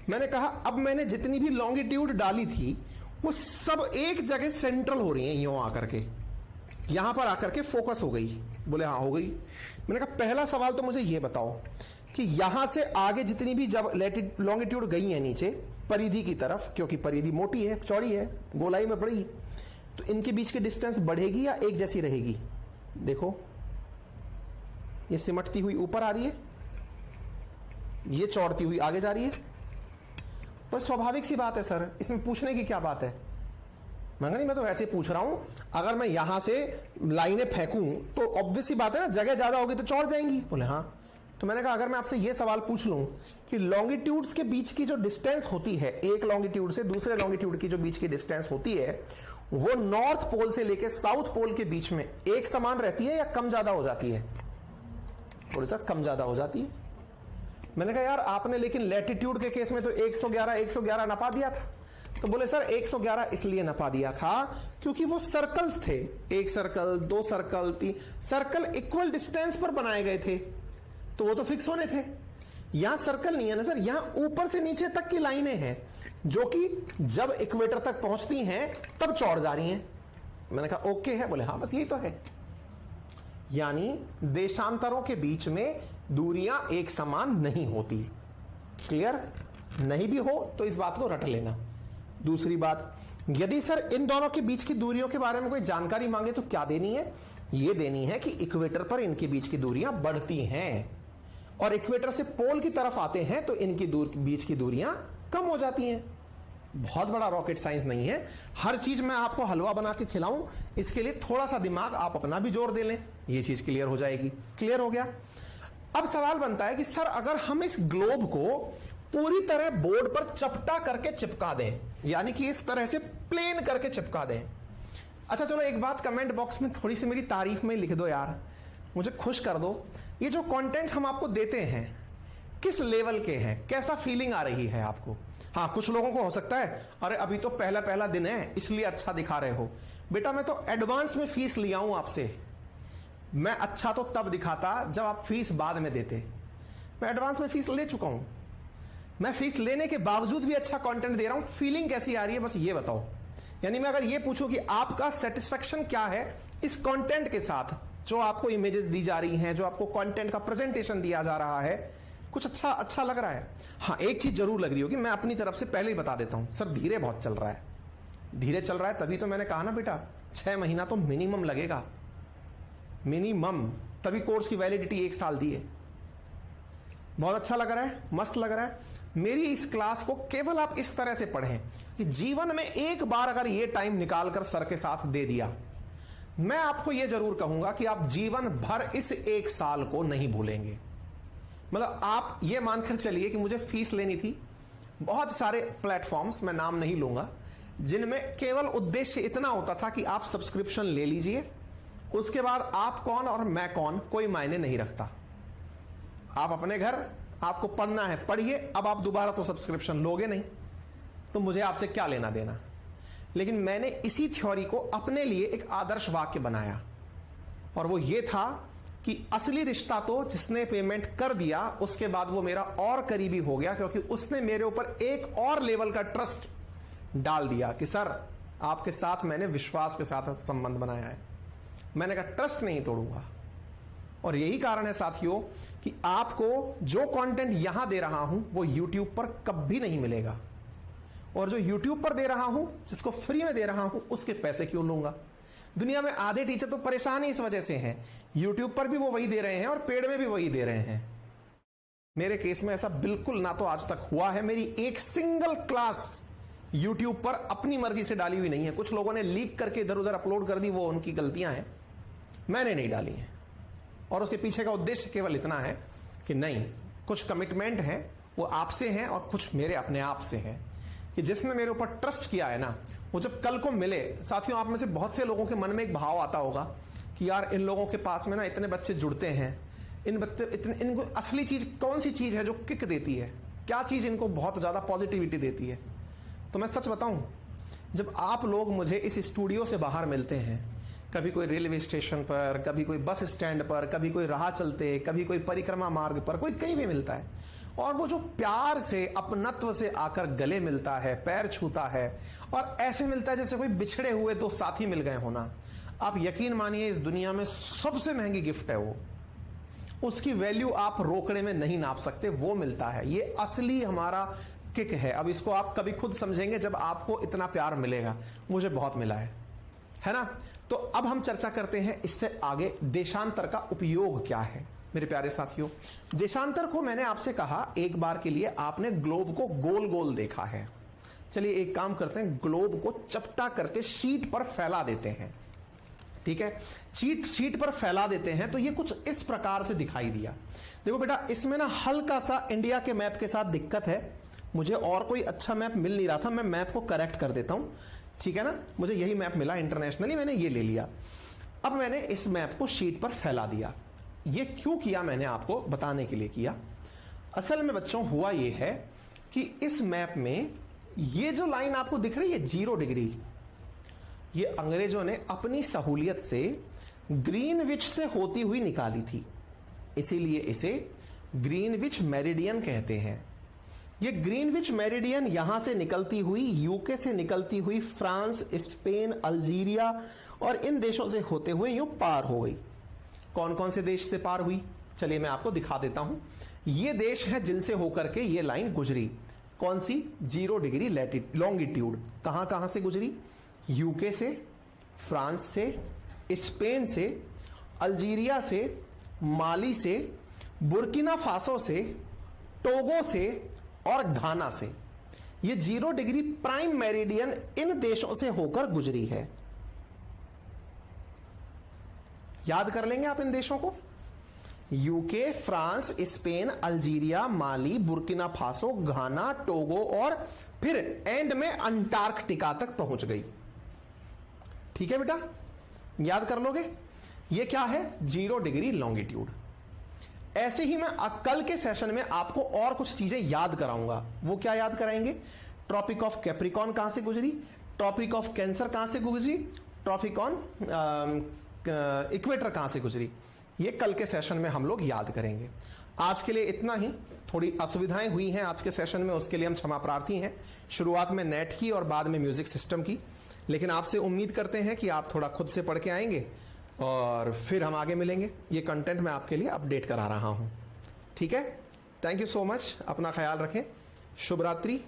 मैंने कहा अब मैंने जितनी भी लॉन्गिट्यूड डाली थी वो सब एक जगह सेंट्रल हो रही हैं, यूं आकर के यहां पर आकर के फोकस हो गई। बोले हाँ हो गई। मैंने कहा पहला सवाल तो मुझे ये बताओ कि यहां से आगे जितनी भी जब लॉन्गिट्यूड गई है नीचे परिधि की तरफ, क्योंकि परिधि मोटी है, चौड़ी है, गोलाई में पड़ेगी, तो इनके बीच की डिस्टेंस बढ़ेगी या एक जैसी रहेगी? देखो ये सिमटती हुई ऊपर आ रही है, ये चौड़ती हुई आगे जा रही है। पर स्वाभाविक सी बात है सर, इसमें पूछने की क्या बात है? मैं तो वैसे पूछ रहा हूं, अगर मैं यहां से लाइनें फेंकूं तो ऑब्वियस सी बात है ना, जगह ज्यादा होगी तो चौड़ जाएंगी। बोले हाँ। तो मैंने कहा अगर मैं आपसे यह सवाल पूछ लूं कि लॉन्गिट्यूड्स के बीच की जो डिस्टेंस होती है, एक लॉन्गिट्यूड से दूसरे लॉन्गिट्यूड की जो बीच की डिस्टेंस होती है, वो नॉर्थ पोल से लेकर साउथ पोल के बीच में एक समान रहती है या कम ज्यादा हो जाती है? बोले सर कम ज्यादा हो जाती है। मैंने कहा यार आपने लेकिन लैटिट्यूड के केस में तो 111 नपा दिया था। तो बोले सर 111 इसलिए नपा दिया था क्योंकि वो सर्कल्स थे, एक सर्कल, दो सर्कल, तीन सर्कल इक्वल डिस्टेंस पर बनाए गए थे, तो वो तो फिक्स होने थे। यहां सर्कल नहीं है ना सर, यहां ऊपर से नीचे तक की लाइनें हैं जो कि जब इक्वेटर तक पहुंचती हैं तब चौड़ जा रही हैं। मैंने कहा ओके है। बोले हाँ बस यही तो है। यानी देशांतरों के बीच में दूरियां एक समान नहीं होती। क्लियर? नहीं भी हो तो इस बात को रट लेना। दूसरी बात, यदि सर इन दोनों के बीच की दूरियों के बारे में कोई जानकारी मांगे तो क्या देनी है? यह देनी है कि इक्वेटर पर इनके बीच की दूरियां बढ़ती हैं और इक्वेटर से पोल की तरफ आते हैं तो इनकी बीच की दूरियां कम हो जाती हैं। बहुत बड़ा रॉकेट साइंस नहीं है। हर चीज मैं आपको हलवा बना के खिलाऊं, इसके लिए थोड़ा सा दिमाग आप अपना भी जोर दे लें, ये चीज क्लियर हो जाएगी। क्लियर हो गया? अब सवाल बनता है कि सर अगर हम इस ग्लोब को पूरी तरह बोर्ड पर चपटा करके चिपका दें, यानी कि इस तरह से प्लेन करके चिपका दें। अच्छा चलो एक बात कमेंट बॉक्स में थोड़ी सी मेरी तारीफ में लिख दो यार, मुझे खुश कर दो। ये जो कंटेंट्स हम आपको देते हैं किस लेवल के हैं, कैसा फीलिंग आ रही है आपको? हाँ कुछ लोगों को हो सकता है अरे अभी तो पहला दिन है इसलिए अच्छा दिखा रहे हो। बेटा मैं तो एडवांस में फीस लिया हूं आपसे। मैं अच्छा तो तब दिखाता जब आप फीस बाद में देते। मैं एडवांस में फीस ले चुका हूं। मैं फीस लेने के बावजूद भी अच्छा कंटेंट दे रहा हूं। फीलिंग कैसी आ रही है बस ये बताओ। यानी मैं अगर ये पूछूं कि आपका सेटिस्फेक्शन क्या है इस कंटेंट के साथ, जो आपको इमेजेस दी जा रही हैं, जो आपको कंटेंट का प्रेजेंटेशन दिया जा रहा है, कुछ अच्छा लग रहा है? हाँ एक चीज जरूर लग रही होगी, मैं अपनी तरफ से पहले ही बता देता हूं, सर धीरे बहुत चल रहा है। धीरे चल रहा है तभी तो मैंने कहा ना बेटा 6 महीना तो मिनिमम लगेगा, मिनिमम, तभी कोर्स की वैलिडिटी 1 साल दी है। बहुत अच्छा लग रहा है, मस्त लग रहा है। मेरी इस क्लास को केवल आप इस तरह से पढ़ें कि जीवन में एक बार अगर ये टाइम निकालकर सर के साथ दे दिया, मैं आपको यह जरूर कहूंगा कि आप जीवन भर इस 1 साल को नहीं भूलेंगे। मतलब आप ये मानकर चलिए कि मुझे फीस लेनी थी। बहुत सारे प्लेटफॉर्म्स, मैं नाम नहीं लूंगा, जिनमें केवल उद्देश्य इतना होता था कि आप सब्सक्रिप्शन ले लीजिए, उसके बाद आप कौन और मैं कौन कोई मायने नहीं रखता। आप अपने घर, आपको पढ़ना है पढ़िए, अब आप दोबारा तो सब्सक्रिप्शन लोगे नहीं, तो मुझे आपसे क्या लेना देना। लेकिन मैंने इसी थ्योरी को अपने लिए एक आदर्श वाक्य बनाया, और वो ये था कि असली रिश्ता तो जिसने पेमेंट कर दिया उसके बाद वो मेरा और करीबी हो गया, क्योंकि उसने मेरे ऊपर एक और लेवल का ट्रस्ट डाल दिया कि सर आपके साथ मैंने विश्वास के साथ संबंध बनाया है। मैंने कहा ट्रस्ट नहीं तोड़ूंगा। और यही कारण है साथियों कि आपको जो कंटेंट यहां दे रहा हूं वो YouTube पर कभी नहीं मिलेगा, और जो YouTube पर दे रहा हूं, जिसको फ्री में दे रहा हूं, उसके पैसे क्यों लूंगा? दुनिया में आधे टीचर तो परेशान ही इस वजह से हैं। YouTube पर भी वो वही दे रहे हैं और पेड में भी वही दे रहे हैं। मेरे केस में ऐसा बिल्कुल ना तो आज तक हुआ है। मेरी एक सिंगल क्लास YouTube पर अपनी मर्जी से डाली हुई नहीं है। कुछ लोगों ने लीक करके इधर उधर अपलोड कर दी, वो उनकी गलतियां हैं, मैंने नहीं डाली है। और उसके पीछे का उद्देश्य केवल इतना है कि नहीं, कुछ कमिटमेंट है वो आपसे हैं और कुछ मेरे अपने आप से हैं, कि जिसने मेरे ऊपर ट्रस्ट किया है ना, वो जब कल को मिले। साथियों आप में से बहुत से लोगों के मन में एक भाव आता होगा कि यार इन लोगों के पास में ना इतने बच्चे जुड़ते हैं, इनको असली चीज कौन सी चीज है जो किक देती है, क्या चीज इनको बहुत ज्यादा पॉजिटिविटी देती है। तो मैं सच बताऊं, जब आप लोग मुझे इस स्टूडियो से बाहर मिलते हैं, कभी कोई रेलवे स्टेशन पर, कभी कोई बस स्टैंड पर, कभी कोई राह चलते, कभी कोई परिक्रमा मार्ग पर, कोई कहीं भी मिलता है, और वो जो प्यार से अपनत्व से आकर गले मिलता है, पैर छूता है, और ऐसे मिलता है जैसे कोई बिछड़े हुए दो साथी मिल गए होना, आप यकीन मानिए इस दुनिया में सबसे महंगी गिफ्ट है वो। उसकी वैल्यू आप रोकड़े में नहीं नाप सकते, वो मिलता है। ये असली हमारा किक है। अब इसको आप कभी खुद समझेंगे जब आपको इतना प्यार मिलेगा। मुझे बहुत मिला है ना। तो अब हम चर्चा करते हैं इससे आगे, देशांतर का उपयोग क्या है। मेरे प्यारे साथियों, देशांतर को मैंने आपसे कहा एक बार के लिए आपने ग्लोब को गोल गोल देखा है। चलिए एक काम करते हैं, ग्लोब को चपटा करके शीट पर फैला देते हैं। ठीक है, शीट पर फैला देते हैं तो ये कुछ इस प्रकार से दिखाई दिया। देखो बेटा, इसमें ना हल्का सा इंडिया के मैप के साथ दिक्कत है। मुझे और कोई अच्छा मैप मिल नहीं रहा था, मैं मैप को करेक्ट कर देता हूं, ठीक है ना। मुझे यही मैप मिला इंटरनेशनली, मैंने ये ले लिया। अब मैंने इस मैप को शीट पर फैला दिया। ये क्यों किया मैंने आपको बताने के लिए किया। असल में बच्चों हुआ ये है कि इस मैप में ये जो लाइन आपको दिख रही है 0 डिग्री, ये अंग्रेजों ने अपनी सहूलियत से ग्रीनविच से होती हुई निकाली थी, इसीलिए इसे ग्रीनविच मेरिडियन कहते हैं। ये ग्रीनविच मेरिडियन यहां से निकलती हुई, यूके से निकलती हुई, फ्रांस, स्पेन, अल्जीरिया और इन देशों से होते हुए यूं पार हो गई। कौन कौन से देश से पार हुई, चलिए मैं आपको दिखा देता हूं। ये देश है जिनसे होकर के ये लाइन गुजरी। कौन सी? 0 डिग्री लॉन्गिट्यूड। कहां कहां से गुजरी? यूके से, फ्रांस से, स्पेन से, अल्जीरिया से, माली से, बुर्किना फासो से, टोगो से और घाना से। ये 0 डिग्री प्राइम मेरिडियन इन देशों से होकर गुजरी है। याद कर लेंगे आप इन देशों को, यूके, फ्रांस, स्पेन, अल्जीरिया, माली, बुर्किना फासो, घाना, टोगो और फिर एंड में अंटार्कटिका तक पहुंच गई। ठीक है बेटा, याद कर लोगे। ये क्या है? 0 डिग्री लॉन्गिट्यूड। ऐसे ही मैं कल के सेशन में आपको और कुछ चीजें याद कराऊंगा। वो क्या याद कराएंगे? ट्रॉपिक ऑफ कैप्रिकॉन कहां से गुजरी, ट्रॉपिक ऑफ कैंसर कहां से गुजरी, ट्रॉपिक ऑन इक्वेटर कहां से गुजरी। ये कल के सेशन में हम लोग याद करेंगे। आज के लिए इतना ही। थोड़ी असुविधाएं हुई हैं आज के सेशन में, उसके लिए हम क्षमा प्रार्थी हैं। शुरुआत में नेट की और बाद में म्यूजिक सिस्टम की, लेकिन आपसे उम्मीद करते हैं कि आप थोड़ा खुद से पढ़ के आएंगे और फिर हम आगे मिलेंगे। ये कंटेंट मैं आपके लिए अपडेट करा रहा हूं। ठीक है, थैंक यू सो मच। अपना ख्याल रखें। शुभ रात्रि।